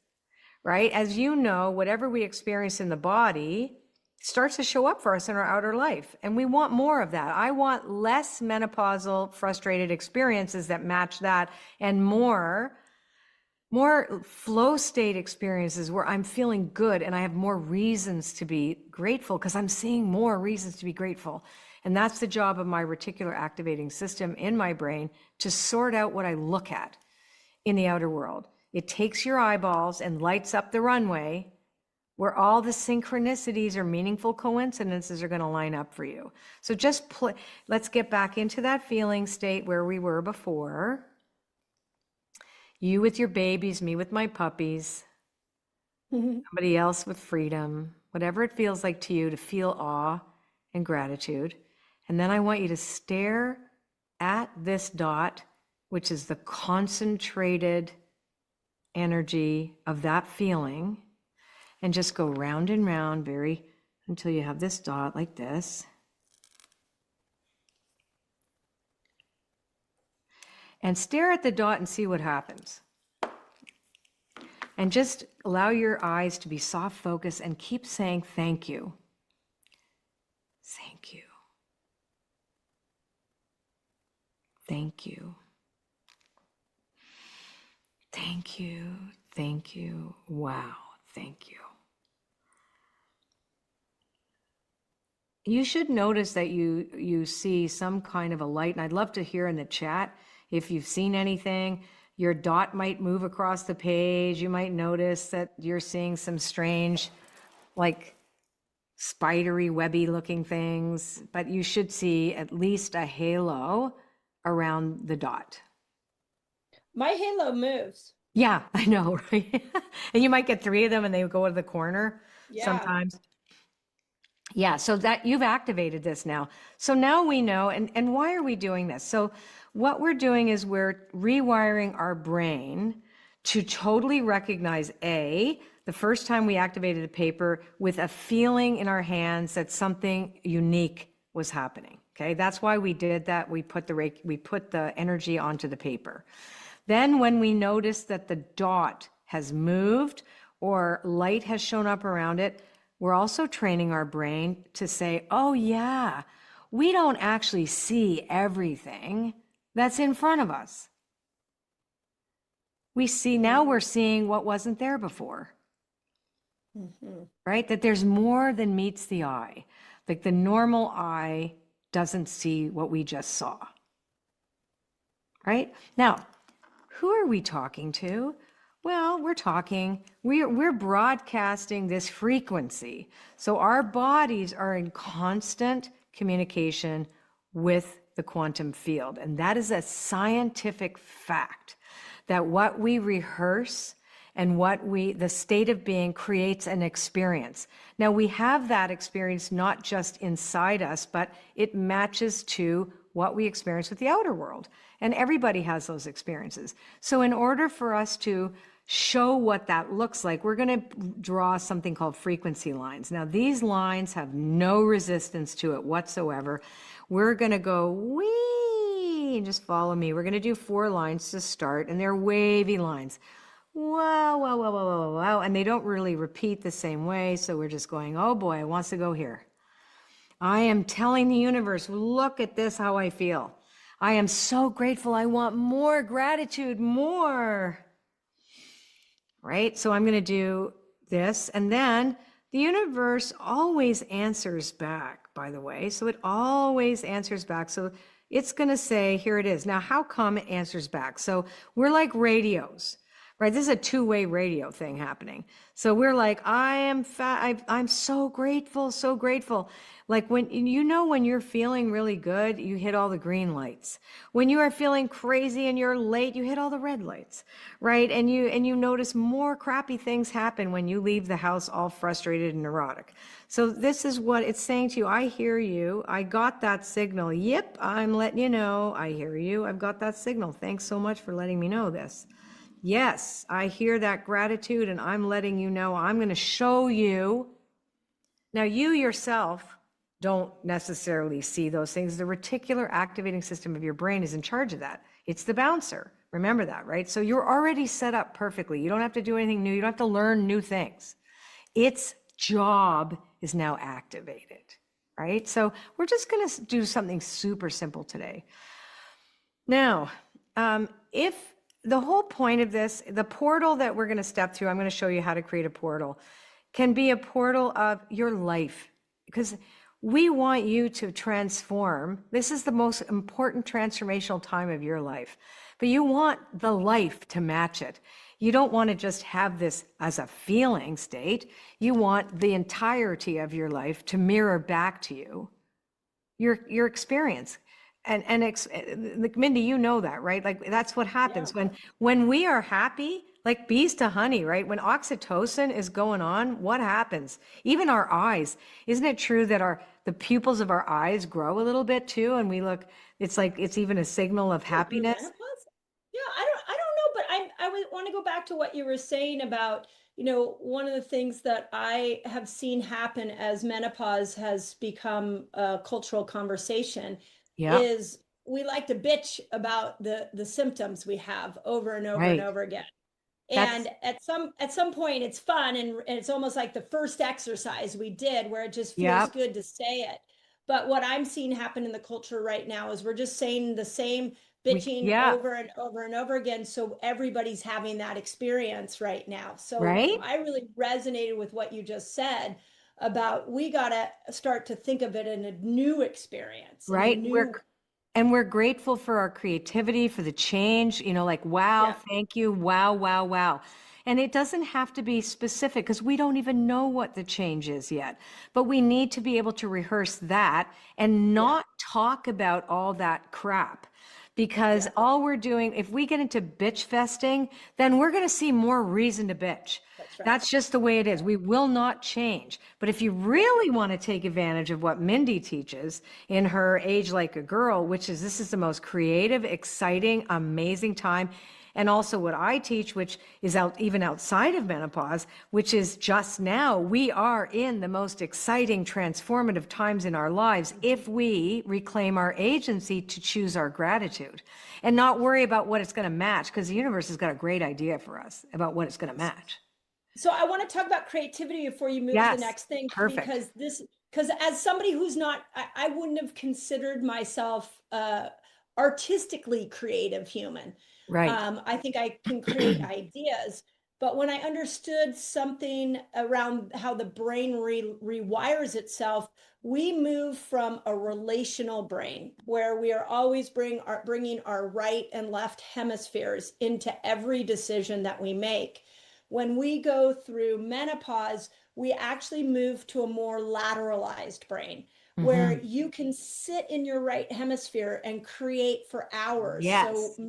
right? As you know, whatever we experience in the body starts to show up for us in our outer life. And we want more of that. I want less menopausal, frustrated experiences that match that, and more flow state experiences where I'm feeling good and I have more reasons to be grateful, because I'm seeing more reasons to be grateful. And that's the job of my reticular activating system in my brain, to sort out what I look at in the outer world. It takes your eyeballs and lights up the runway where all the synchronicities or meaningful coincidences are going to line up for you. So just play. Let's get back into that feeling state where we were before. You with your babies, me with my puppies, somebody else with freedom, whatever it feels like to you to feel awe and gratitude. And then I want you to stare at this dot, which is the concentrated energy of that feeling, and just go round and round until you have this dot like this. And stare at the dot and see what happens. And just allow your eyes to be soft focus and keep saying thank you. Thank you. Thank you. Thank you. Thank you. Wow. Thank you. You should notice that you see some kind of a light, and I'd love to hear in the chat if you've seen anything. Your dot might move across the page. You might notice that you're seeing some strange, like spidery, webby looking things, but you should see at least a halo around the dot. My halo moves. Yeah, I know, right? And you might get 3 of them and they go to the corner sometimes. Yeah, so that you've activated this now. So now we know, and why are we doing this? So what we're doing is we're rewiring our brain to totally recognize the first time we activated a paper with a feeling in our hands that something unique was happening. Okay, that's why we did that. We put the energy onto the paper. Then when we notice that the dot has moved or light has shown up around it, we're also training our brain to say, oh yeah, we don't actually see everything that's in front of us. We're seeing what wasn't there before. Right? That there's more than meets the eye. Like the normal eye doesn't see what we just saw. Right? Now, who are we talking to? Well, we're broadcasting this frequency. So our bodies are in constant communication with the quantum field. And that is a scientific fact that what we rehearse and the state of being creates an experience. Now we have that experience not just inside us, but it matches to what we experience with the outer world. And everybody has those experiences. So in order for us to show what that looks like, we're going to draw something called frequency lines. Now these lines have no resistance to it whatsoever. We're going to go wee, just follow me. We're going to do 4 lines to start, and they're wavy lines. Wow, wow, wow, wow, wow, wow. And they don't really repeat the same way. So we're just going, oh boy, it wants to go here. I am telling the universe, look at this, how I feel. I am so grateful. I want more gratitude, more. Right? So I'm going to do this. And then the universe always answers back, by the way. So it always answers back. So it's going to say, here it is. Now, how come it answers back? So we're like radios. Right? This is a 2-way radio thing happening. So we're like, I'm so grateful, so grateful. Like when you're feeling really good, you hit all the green lights. When you are feeling crazy and you're late, you hit all the red lights, right? And you notice more crappy things happen when you leave the house all frustrated and neurotic. So this is what it's saying to you. I hear you. I got that signal. Yep, I'm letting you know. I hear you. I've got that signal. Thanks so much for letting me know this. Yes, I hear that gratitude, and I'm letting you know. I'm going to show you. Now, you yourself don't necessarily see those things. The reticular activating system of your brain is in charge of that. It's the bouncer. Remember that, right? So you're already set up perfectly. You don't have to do anything new. You don't have to learn new things. Its job is now activated, right? So we're just going to do something super simple today. Now, if the whole point of this, the portal that we're going to step through, I'm going to show you how to create a portal, can be a portal of your life, because we want you to transform. This is the most important transformational time of your life, but you want the life to match it. You don't want to just have this as a feeling state. You want the entirety of your life to mirror back to you your experience. Like Mindy, you know that, right? Like that's what happens Yeah. when we are happy, like bees to honey, right? When oxytocin is going on, what happens? Even our eyes. Isn't it true that the pupils of our eyes grow a little bit too? And we look, it's like it's even a signal of Oh, through happiness. menopause? Yeah, I don't know, but I would want to go back to what you were saying about, one of the things that I have seen happen as menopause has become a cultural conversation Yep. is we like to bitch about the symptoms we have over and over and Right. over again. That's And at some point it's fun and it's almost like the first exercise we did where it just feels yep. good to say it. But what I'm seeing happen in the culture right now is we're just saying the same bitching Yeah. over and over and over again. So everybody's having that experience right now. So Right. I really resonated with what you just said about we got to start to think of it in a new experience, in a Right. new, And we're grateful for our creativity, for the change, like, wow, yeah, thank you, wow, wow, wow. And it doesn't have to be specific because we don't even know what the change is yet. But we need to be able to rehearse that and yeah, not talk about all that crap. Because yeah, all we're doing, if we get into bitch festing, then we're going to see more reason to bitch. that's right. That's just the way it is. We will not change. But if you Yeah. really want to take advantage of what Mindy teaches in her Age Like a Girl, which is this is the most creative, exciting, amazing time. And also what I teach, which is out even outside of menopause, which is just now, we are in the most exciting, transformative times in our lives if we reclaim our agency to choose our gratitude and not worry about what it's going to match, because the universe has got a great idea for us about what it's going to match. So I want to talk about creativity before you move to the Yes, next thing, perfect. because as somebody who's not, I wouldn't have considered myself artistically creative human. Right. I think I can create ideas, but when I understood something around how the brain rewires itself, we move from a relational brain where we are always bringing our right and left hemispheres into every decision that we make. When we go through menopause, we actually move to a more lateralized brain where Hmm. you can sit in your right hemisphere and create for hours. So Yes.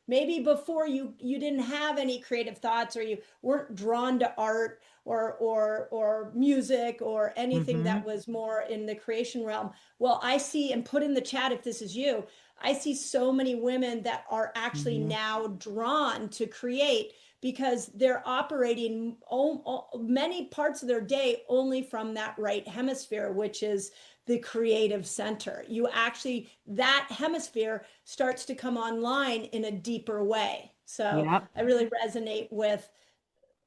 maybe before you didn't have any creative thoughts or you weren't drawn to art or music or anything that Hmm. was more in the creation realm. Well, I see, and put in the chat if this is you, I see so many women that are actually Hmm. now drawn to create because they're operating many parts of their day only from that right hemisphere, which is the creative center. You actually, that hemisphere starts to come online in a deeper way. So Yep. I really resonate with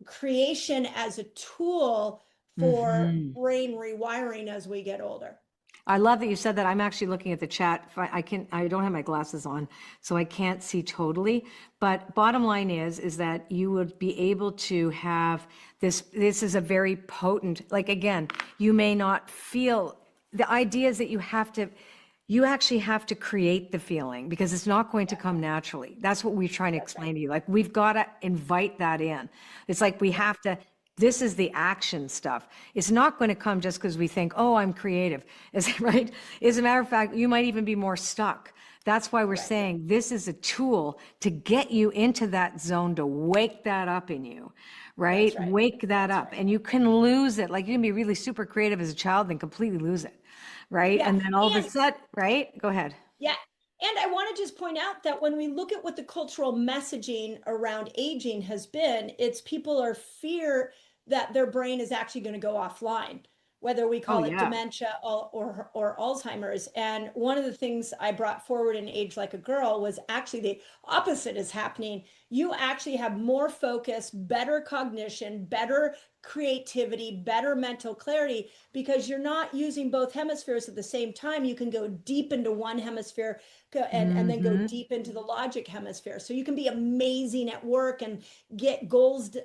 creation as a tool for Hmm. brain rewiring as we get older. I love that you said that. I'm actually looking at the chat. I don't have my glasses on, so I can't see totally. But bottom line is that you would be able to have this. This is a very potent, like again, you may not feel the ideas that you actually have to create the feeling because it's not going to Yeah, come naturally. That's what we're trying to that's right. explain to you. Like we've got to invite that in. It's like we Yeah, have to, this is the action stuff. It's not going to come just because we think, oh, I'm creative. Is right? As a matter of fact, you might even be more stuck. That's why we're correct. saying this is a tool to get you into that zone, to wake that up in you, right? That's right. Wake that That's up. right. And you can lose it. Like you can be really super creative as a child and completely lose it, right? Yeah. And then all of a And sudden, right? Go ahead. yeah. And I want to just point out that when we look at what the cultural messaging around aging has been, it's people are fear that their brain is actually going to go offline, whether we Oh, call it yeah. dementia or Alzheimer's. And one of the things I brought forward in Age Like a Girl was actually the opposite is happening. You actually have more focus, better cognition, better creativity, better mental clarity because you're not using both hemispheres at the same time. You can go deep into one hemisphere and then go Hmm. deep into the logic hemisphere. So you can be amazing at work and get goals,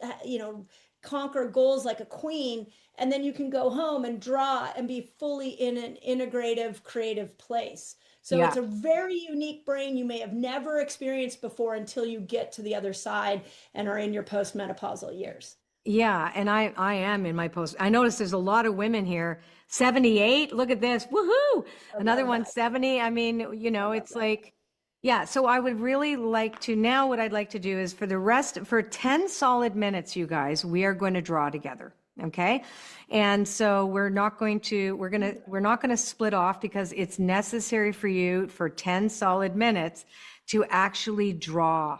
conquer goals like a queen, and then you can go home and draw and be fully in an integrative, creative place. So Yeah. it's a very unique brain you may have never experienced before until you get to the other side and are in your postmenopausal years. Yeah, and I am in my post. I notice there's a lot of women here. 78, look at this. Woohoo! I Another love one that. 70. I mean, I love it's that. like, yeah, so I would really like to now what I'd like to do is for 10 solid minutes, you guys, we are going to draw together. Okay. And so we're not going to split off because it's necessary for you for 10 solid minutes to actually draw.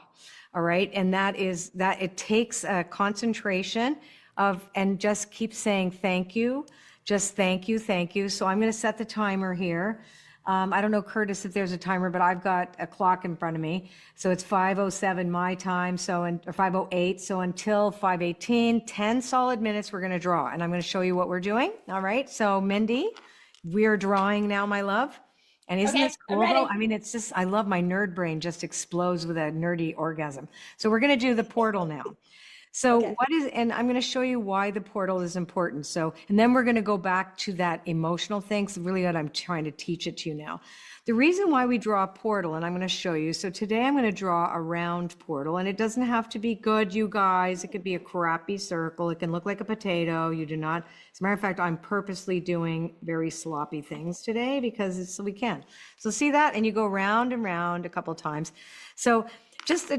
All right. And that is that it takes a concentration of, and just keep saying thank you. Just thank you. Thank you. So I'm going to set the timer here. I don't know, Curtis, if there's a timer, but I've got a clock in front of me. So it's 5:07 my time. Or 5:08. So until 5:18, 10 solid minutes, we're going to draw. And I'm going to show you what we're doing. All right. So Mindy, we're drawing now, my love. And isn't Okay, this I'm cool though? ready. I mean, it's just, I love my nerd brain just explodes with a nerdy orgasm. So we're going to do the portal now. So Okay. and I'm going to show you why the portal is important. So, and then we're going to go back to that emotional thing. So really what I'm trying to teach it to you now. The reason why we draw a portal, and I'm going to show you. So today I'm going to draw a round portal, and it doesn't have to be good, you guys. It could be a crappy circle. It can look like a potato. You do not, as a matter of fact, I'm purposely doing very sloppy things today because so we can. So see that? And you go round and round a couple of times. So just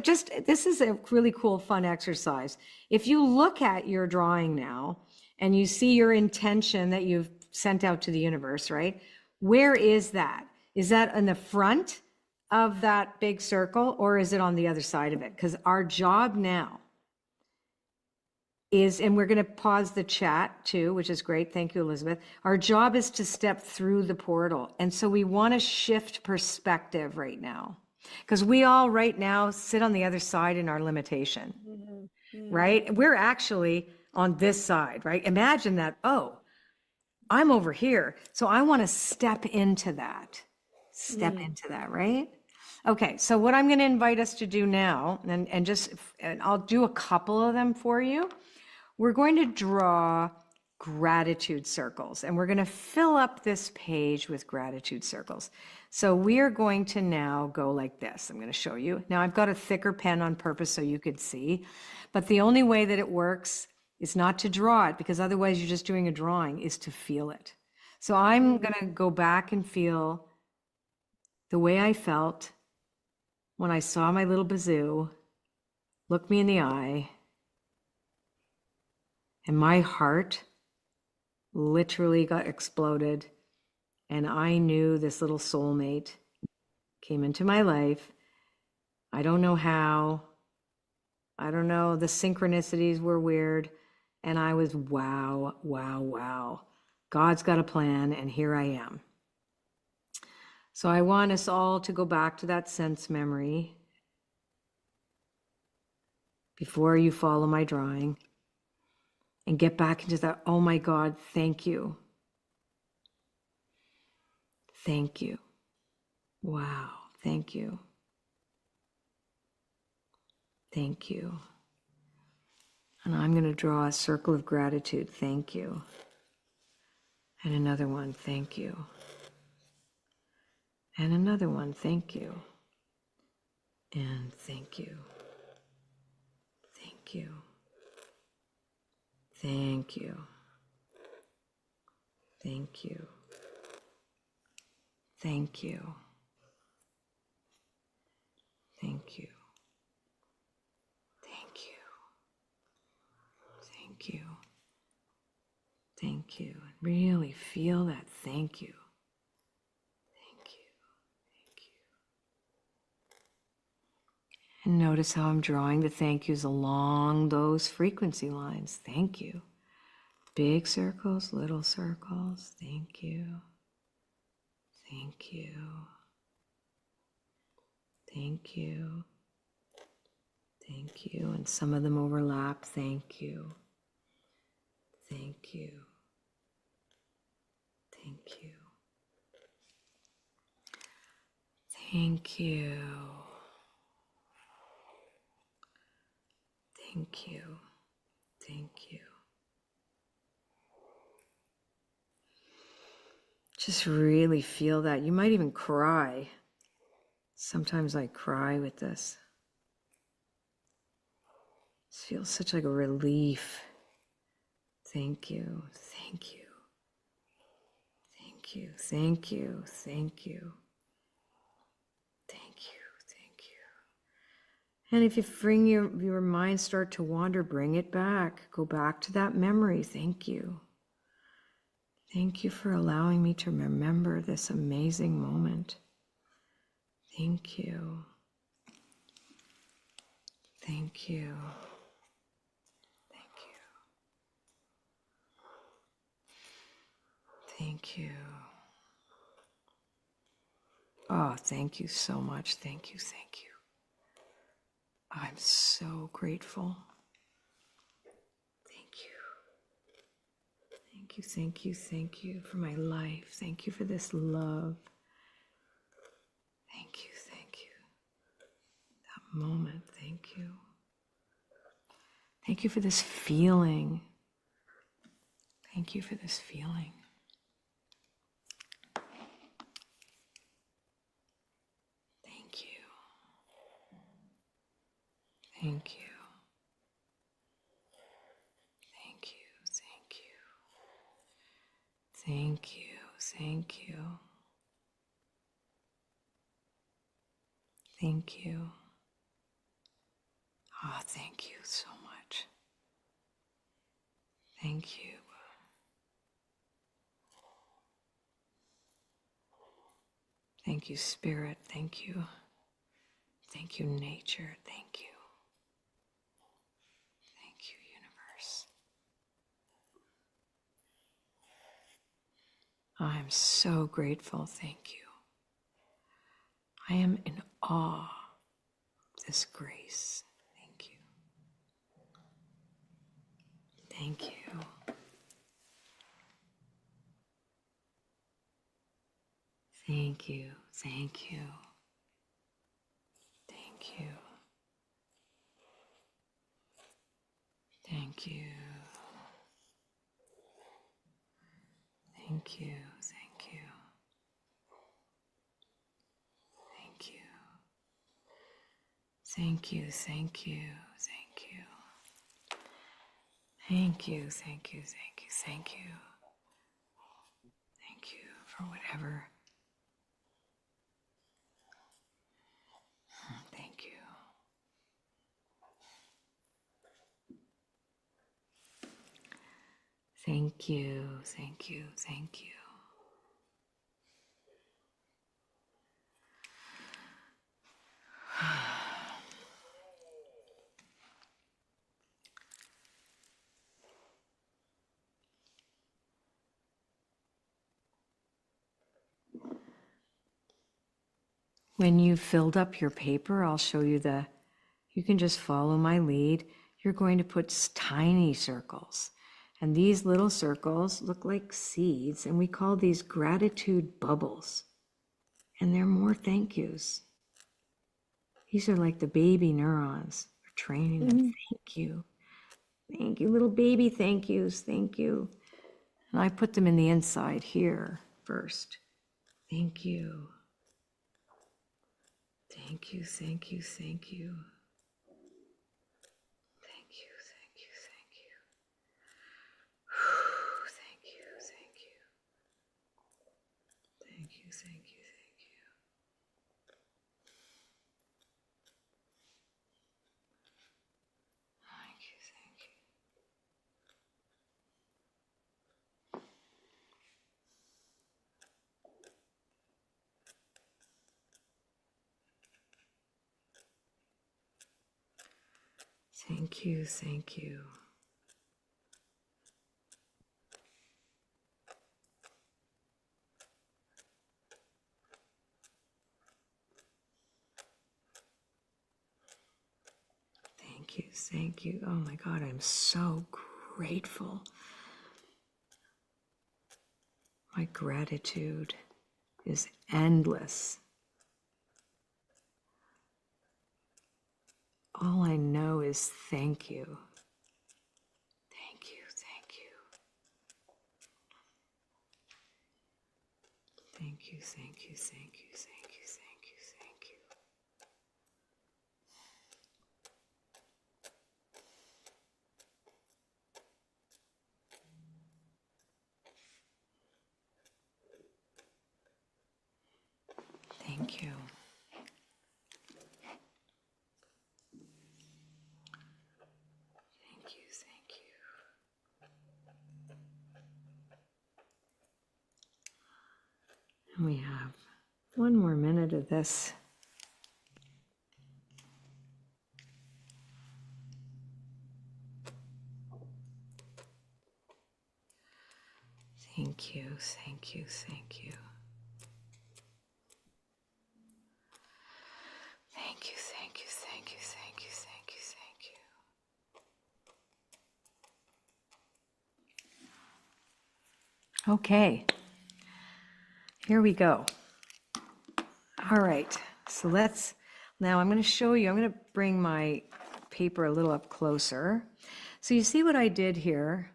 this is a really cool, fun exercise. If you look at your drawing now and you see your intention that you've sent out to the universe, right? Where is that? Is that in the front of that big circle or is it on the other side of it? Because our job now is, and we're going to pause the chat too, which is great. Thank you, Elizabeth. Our job is to step through the portal. And so we want to shift perspective right now. Because we all right now sit on the other side in our limitation, right? We're actually on this side, right? Imagine that, oh, I'm over here. So I want to step into that, right? Okay, so what I'm going to invite us to do now, and I'll do a couple of them for you. We're going to draw gratitude circles, and we're going to fill up this page with gratitude circles. So we are going to now go like this. I'm going to show you. Now I've got a thicker pen on purpose so you could see, but the only way that it works is not to draw it because otherwise you're just doing a drawing, is to feel it. So I'm going to go back and feel the way I felt when I saw my little bazoo look me in the eye, and my heart literally got exploded. And I knew this little soulmate came into my life. I don't know how. I don't know. The synchronicities were weird. And I was, wow, wow, wow. God's got a plan, and here I am. So I want us all to go back to that sense memory before you follow my drawing and get back into that, oh my God, thank you. Thank you. Wow. Thank you. Thank you. And I'm going to draw a circle of gratitude. Thank you. And another one. Thank you. And another one. Thank you. And thank you. Thank you. Thank you. Thank you. Thank you. Thank you. Thank you. Thank you. Thank you. Really feel that thank you. Thank you. Thank you. And notice how I'm drawing the thank yous along those frequency lines. Thank you. Big circles, little circles. Thank you. Thank you. Thank you. Thank you. And some of them overlap. Thank you. Thank you. Thank you. Thank you. Thank you. Thank you. Just really feel that. You might even cry. Sometimes I cry with this. It feels such like a relief. Thank you. Thank you. Thank you. Thank you. Thank you. Thank you. Thank you. And if you bring your mind start to wander, bring it back. Go back to that memory. Thank you. Thank you for allowing me to remember this amazing moment. Thank you. Thank you. Thank you. Thank you. Oh, thank you so much. Thank you. Thank you. I'm so grateful. Thank you. Thank you. Thank you. Thank you for my life. Thank you for this love. Thank you. Thank you. That moment. Thank you. Thank you for this feeling. Thank you for this feeling. Thank you. Thank you. Thank you. Thank you. Thank you. Thank you. Thank you. Oh, thank you so much. Thank you. Thank you, Spirit. Thank you. Thank you, Nature. Thank you. Thank you, Universe. I am so grateful. Thank you. I am in awe of this grace. Thank you. Thank you. Thank you. Thank you. Thank you. Thank you. Thank you. Thank you. Thank you. Thank you. Thank you. Thank you. Thank you. Thank you. Thank you. Thank you. Thank you for whatever. Thank you. Thank you. Thank you. Thank you. When you've filled up your paper, I'll show you you can just follow my lead. You're going to put tiny circles. And these little circles look like seeds, and we call these gratitude bubbles. And they're more thank yous. These are like the baby neurons. We're training them. Thank you. Thank you, little baby thank yous. Thank you. And I put them in the inside here first. Thank you. Thank you, thank you, thank you. Thank you, thank you, thank you. Thank you, thank you. Thank you, thank you, thank you. Thank you, thank you. Thank you, thank you. Thank you, thank you. Oh my God, I'm so grateful. My gratitude is endless. All I know is thank you. Thank you, thank you, thank you, thank you, thank you, thank you. Thank you. Thank you, thank you. And we have 1 more minute of this. Thank you, thank you, thank you. Thank you, thank you, thank you, thank you, thank you, thank you. Okay, here we go. All right, so now I'm going to show you, I'm going to bring my paper a little up closer. So you see what I did here?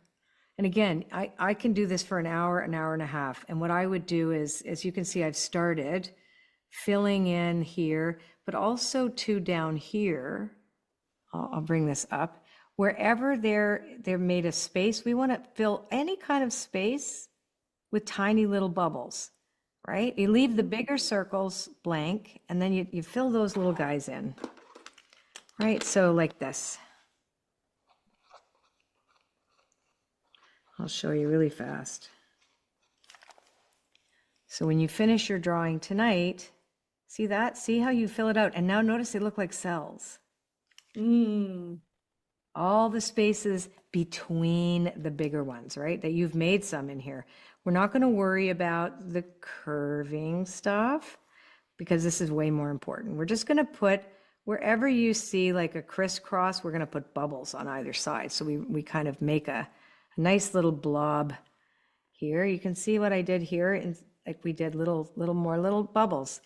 And again, I can do this for an hour and a half. And what I would do is, as you can see, I've started filling in here, but also too down here. I'll bring this up. Wherever they're made a space, we want to fill any kind of space with tiny little bubbles, right? You leave the bigger circles blank, and then you fill those little guys in, right? So like this. I'll show you really fast. So when you finish your drawing tonight, see that? See how you fill it out? And now notice they look like cells. All the spaces between the bigger ones, right? That you've made some in here. We're not going to worry about the curving stuff because this is way more important. We're just going to put, wherever you see like a crisscross, we're going to put bubbles on either side. So we kind of make a nice little blob here. You can see what I did here, and like we did little more bubbles.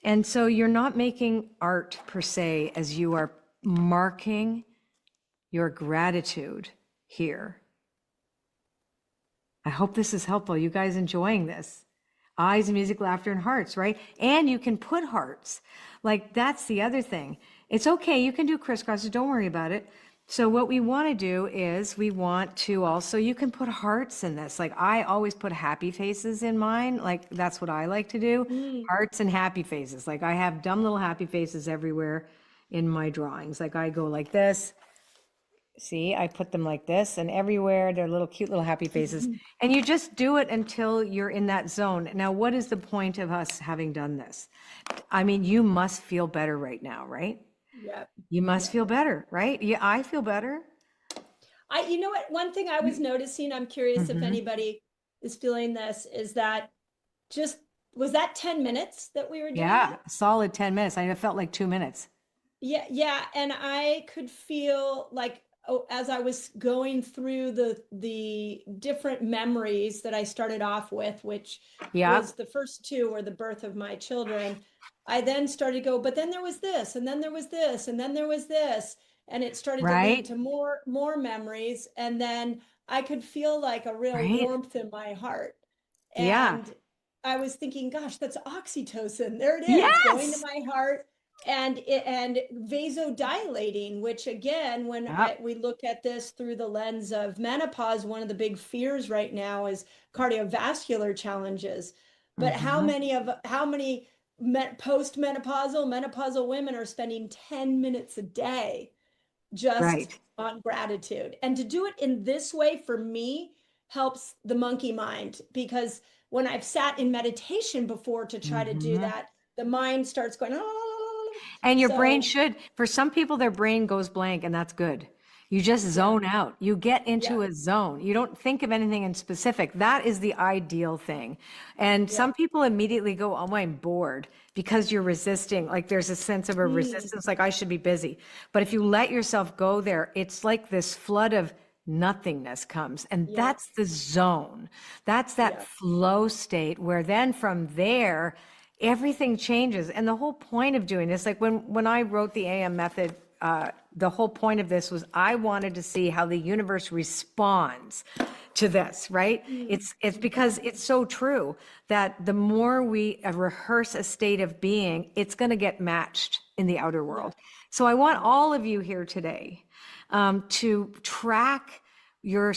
And so you're not making art per se, as you are marking your gratitude here. I hope this is helpful. You guys enjoying this? Eyes, music, laughter, and hearts, right? And you can put hearts. Like that's the other thing. It's okay. You can do crisscrosses. Don't worry about it. So what we want to do is we want to also, you can put hearts in this. Like I always put happy faces in mine. Like that's what I like to do. Hearts and happy faces. Like I have dumb little happy faces everywhere in my drawings. Like I go like this. See, I put them like this, and everywhere they're little cute little happy faces. And you just do it until you're in that zone. Now, what is the point of us having done this? I mean, you must feel better right now, right? Yep. You must feel better, right? Yeah, I feel better. You know what, one thing I was noticing, I'm curious if anybody is feeling this, is that was that 10 minutes that we were doing? Yeah, a solid 10 minutes. I felt like 2 minutes. Yeah. And I could feel like, as I was going through the different memories that I started off with, which was the first 2 were the birth of my children. I then started to go, but then there was this, and then there was this, and then there was this. And it started to lead to more memories. And then I could feel like a real warmth in my heart. And I was thinking, gosh, that's oxytocin. There it is, going to my heart. And vasodilating, which again, when we look at this through the lens of menopause, one of the big fears right now is cardiovascular challenges. But how many postmenopausal, menopausal women are spending 10 minutes a day just on gratitude? And to do it in this way, for me, helps the monkey mind, because when I've sat in meditation before to try to do that, the mind starts going, and your brain should, for some people, their brain goes blank, and that's good. You just zone out. You get into a zone. You don't think of anything in specific. That is the ideal thing. And some people immediately go, oh, I'm bored, because you're resisting. Like there's a sense of a resistance, like I should be busy. But if you let yourself go there, it's like this flood of nothingness comes. And that's the zone. That's that flow state where then from there, everything changes. And the whole point of doing this, like when I wrote the AM method the whole point of this was I wanted to see how the universe responds to this, right? It's because it's so true that the more we rehearse a state of being, it's going to get matched in the outer world. So I want all of you here today to track your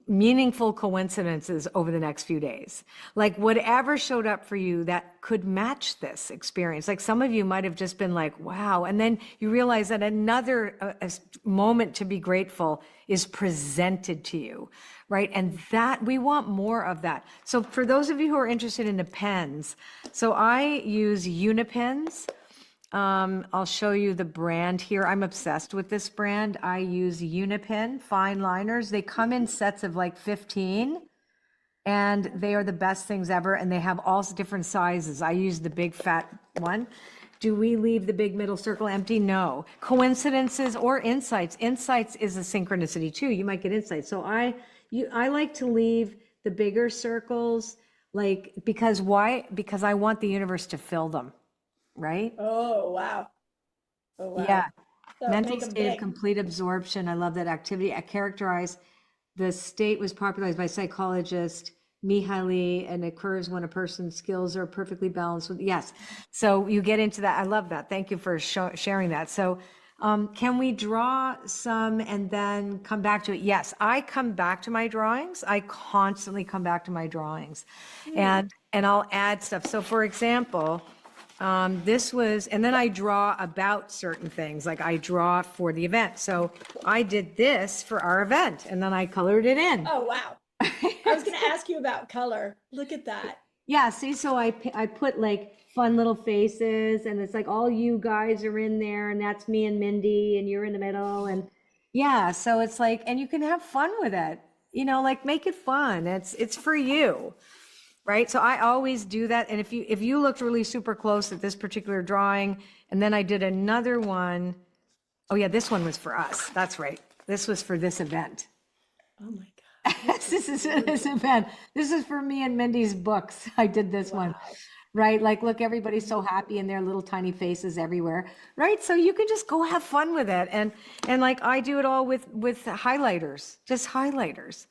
meaningful coincidences over the next few days. Like whatever showed up for you that could match this experience. Like some of you might have just been like, wow. And then you realize that another moment to be grateful is presented to you, right? And that we want more of that. So for those of you who are interested in the pens, so I use Unipens. I'll show you the brand here. I'm obsessed with this brand. I use Unipen fine liners. They come in sets of like 15 and they are the best things ever. And they have all different sizes. I use the big fat one. Do we leave the big middle circle empty? No. Coincidences or insights. Insights is a synchronicity too. You might get insights. So I like to leave the bigger circles, like, because why? Because I want the universe to fill them. Right? Oh, wow. Oh, wow. Yeah. So Mental state of complete absorption. I love that activity. I characterize the state was popularized by psychologist Mihaly, and occurs when a person's skills are perfectly balanced with, yes. So you get into that. I love that. Thank you for sharing that. So can we draw some and then come back to it? Yes, I come back to my drawings. I constantly come back to my drawings and I'll add stuff. So for example, this was, and then I draw about certain things, like I draw for the event. So I did this for our event and then I colored it in. Oh, wow. I was going to ask you about color. Look at that. Yeah, see, so I put like fun little faces and it's like all you guys are in there and that's me and Mindy and you're in the middle. And yeah, so it's like, and you can have fun with it, you know, like make it fun. It's for you. Right. So I always do that. And if you looked really super close at this particular drawing, and then I did another one. Oh yeah, this one was for us. That's right. This was for this event. Oh my God. This is this event. This is for me and Mindy's books. I did this one. Right. Like, look, everybody's so happy and their little tiny faces everywhere. Right. So you can just go have fun with it. And like I do it all with highlighters, just highlighters.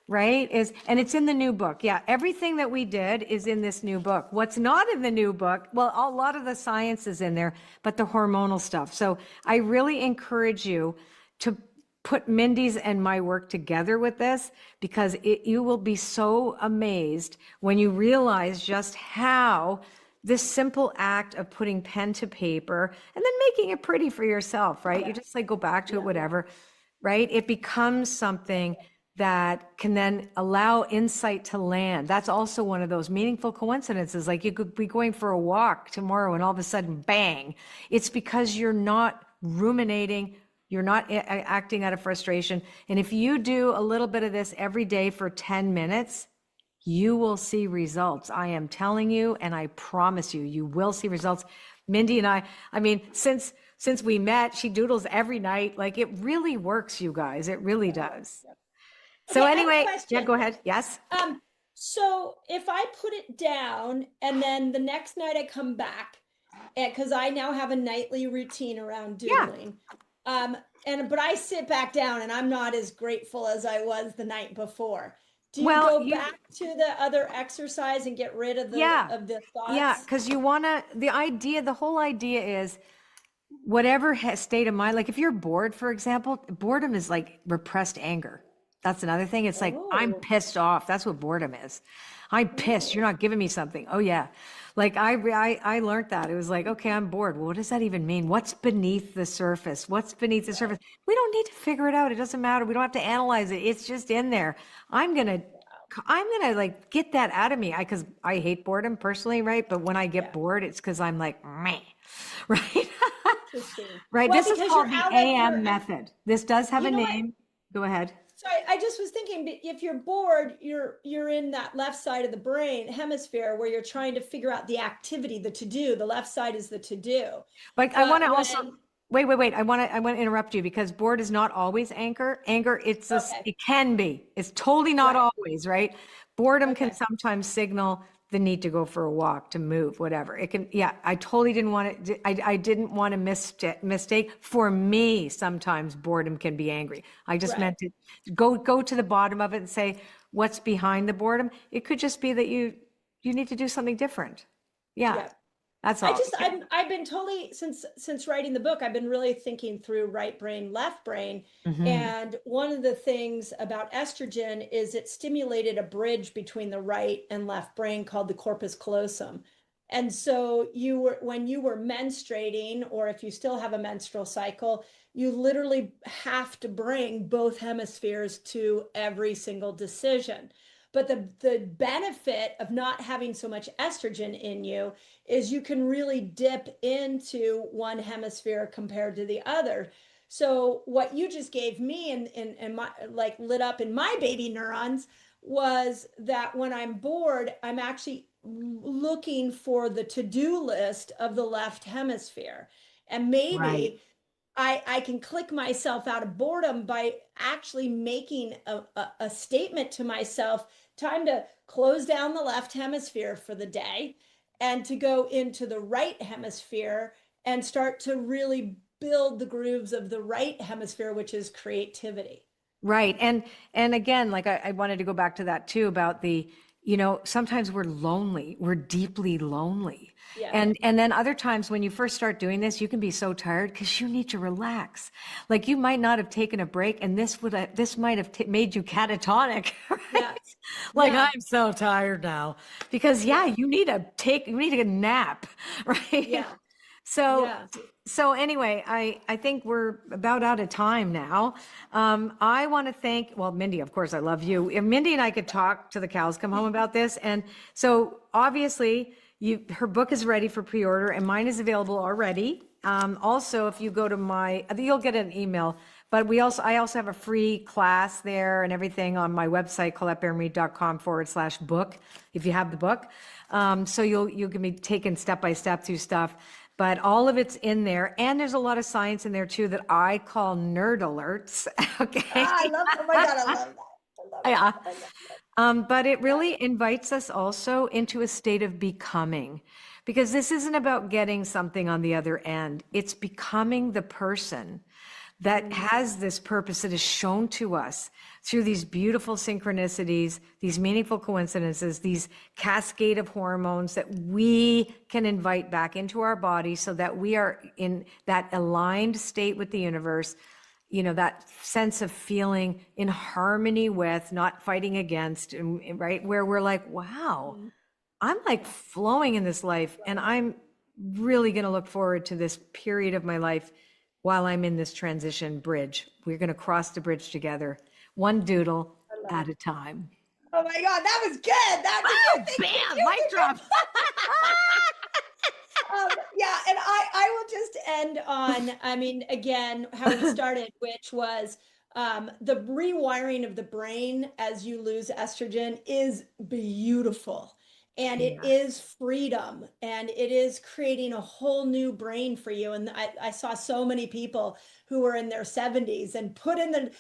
Right? And it's in the new book. Yeah. Everything that we did is in this new book. What's not in the new book? Well, a lot of the science is in there, but the hormonal stuff. So I really encourage you to put Mindy's and my work together with this, because you will be so amazed when you realize just how this simple act of putting pen to paper and then making it pretty for yourself, right? You just like go back to it, whatever, right? It becomes something that can then allow insight to land. That's also one of those meaningful coincidences. Like you could be going for a walk tomorrow and all of a sudden, bang. It's because you're not ruminating, you're not acting out of frustration. And if you do a little bit of this every day for 10 minutes, you will see results. I am telling you, and I promise you, you will see results. Mindy and I mean, since we met, she doodles every night. Like it really works, you guys. It really does. So anyway, yeah, go ahead. Yes. So if I put it down and then the next night I come back, because I now have a nightly routine around doodling, but I sit back down and I'm not as grateful as I was the night before. Do you go back to the other exercise and get rid of the thoughts? Yeah, because you want to, the whole idea is whatever state of mind, like if you're bored, for example, boredom is like repressed anger. That's another thing. It's like, I'm pissed off. That's what boredom is. I'm pissed. You're not giving me something. Oh yeah. Like I learned that. It was like, okay, I'm bored. Well, what does that even mean? What's beneath the surface? What's beneath the surface? We don't need to figure it out. It doesn't matter. We don't have to analyze it. It's just in there. I'm going to like get that out of me. Cause I hate boredom personally. Right. But when I get bored, it's cause I'm like, meh. Right. Right. Well, this is called the AM method. This does have a name. Go ahead. So I just was thinking, if you're bored, you're in that left side of the brain hemisphere where you're trying to figure out the activity, the to-do. The left side is the to-do. But I want to also wait. I want to interrupt you, because bored is not always anger. It can be. It's totally not always, right? Boredom can sometimes signal the need to go for a walk, to move, whatever. It can, yeah, I totally didn't want to, I didn't want to mistake. For me, sometimes boredom can be angry. I just meant to go to the bottom of it and say, what's behind the boredom? It could just be that you need to do something different. Yeah. That's all. I've been totally, since writing the book, I've been really thinking through right brain, left brain. And one of the things about estrogen is it stimulated a bridge between the right and left brain called the corpus callosum. And so when you were menstruating, or if you still have a menstrual cycle, you literally have to bring both hemispheres to every single decision. But the benefit of not having so much estrogen in you is you can really dip into one hemisphere compared to the other. So what you just gave me and my, like, lit up in my baby neurons was that when I'm bored, I'm actually looking for the to-do list of the left hemisphere. And maybe I can click myself out of boredom by actually making a statement to myself, time to close down the left hemisphere for the day and to go into the right hemisphere and start to really build the grooves of the right hemisphere, which is creativity. Right. And again, like I wanted to go back to that too, about the, sometimes we're lonely, we're deeply lonely. And then other times when you first start doing this, you can be so tired because you need to relax. Like you might not have taken a break, and this might have made you catatonic, right? Like I'm so tired now because you need a nap, right? So anyway, I think we're about out of time now. I want to thank, well, Mindy, of course, I love you. If Mindy and I could talk till the cows come home about this. And so obviously her book is ready for pre-order and mine is available already. Also, if you go to you'll get an email, but I also have a free class there and everything on my website, ColetteBaron-Reid.com/book, if you have the book. So you can be taken step by step through stuff. But all of it's in there. And there's a lot of science in there too that I call nerd alerts. Okay. I love, oh my God, I love that. But it really invites us also into a state of becoming, because this isn't about getting something on the other end. It's becoming the person that has this purpose that is shown to us through these beautiful synchronicities, these meaningful coincidences, these cascade of hormones that we can invite back into our body so that we are in that aligned state with the universe, that sense of feeling in harmony with, not fighting against, right? Where we're like, wow, I'm like flowing in this life, and I'm really going to look forward to this period of my life while I'm in this transition bridge. We're going to cross the bridge together, one doodle at a time. Oh my God, that was good. Bam, mic drop. And I will just end on, again, how we started, which was the rewiring of the brain as you lose estrogen is beautiful. And it is freedom, and it is creating a whole new brain for you. And I saw so many people who were in their 70s, and put in the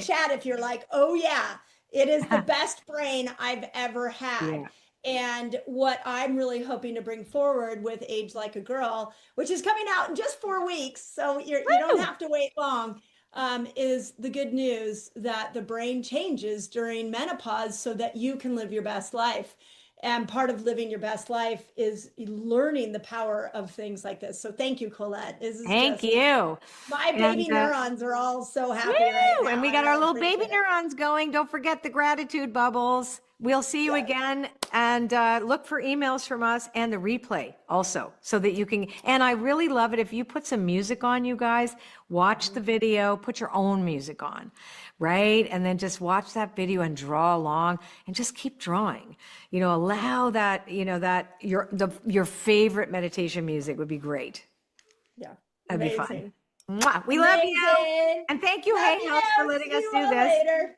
chat if you're like, oh yeah, it is the best brain I've ever had. And what I'm really hoping to bring forward with Age Like a Girl, which is coming out in just 4 weeks, so you don't have to wait long, is the good news that the brain changes during menopause so that you can live your best life. And part of living your best life is learning the power of things like this. So thank you, Colette. Thank you. My baby neurons are all so happy right now. And we got our little baby neurons going. Don't forget the gratitude bubbles. We'll see you again, and look for emails from us and the replay also, so that you can, and I really love it if you put some music on, you guys, watch the video, put your own music on, right? And then just watch that video and draw along and just keep drawing, allow that, that your favorite meditation music would be great. Yeah. That'd be fun. Mwah. We love you. And thank you, Hay House, for letting us do this. Later.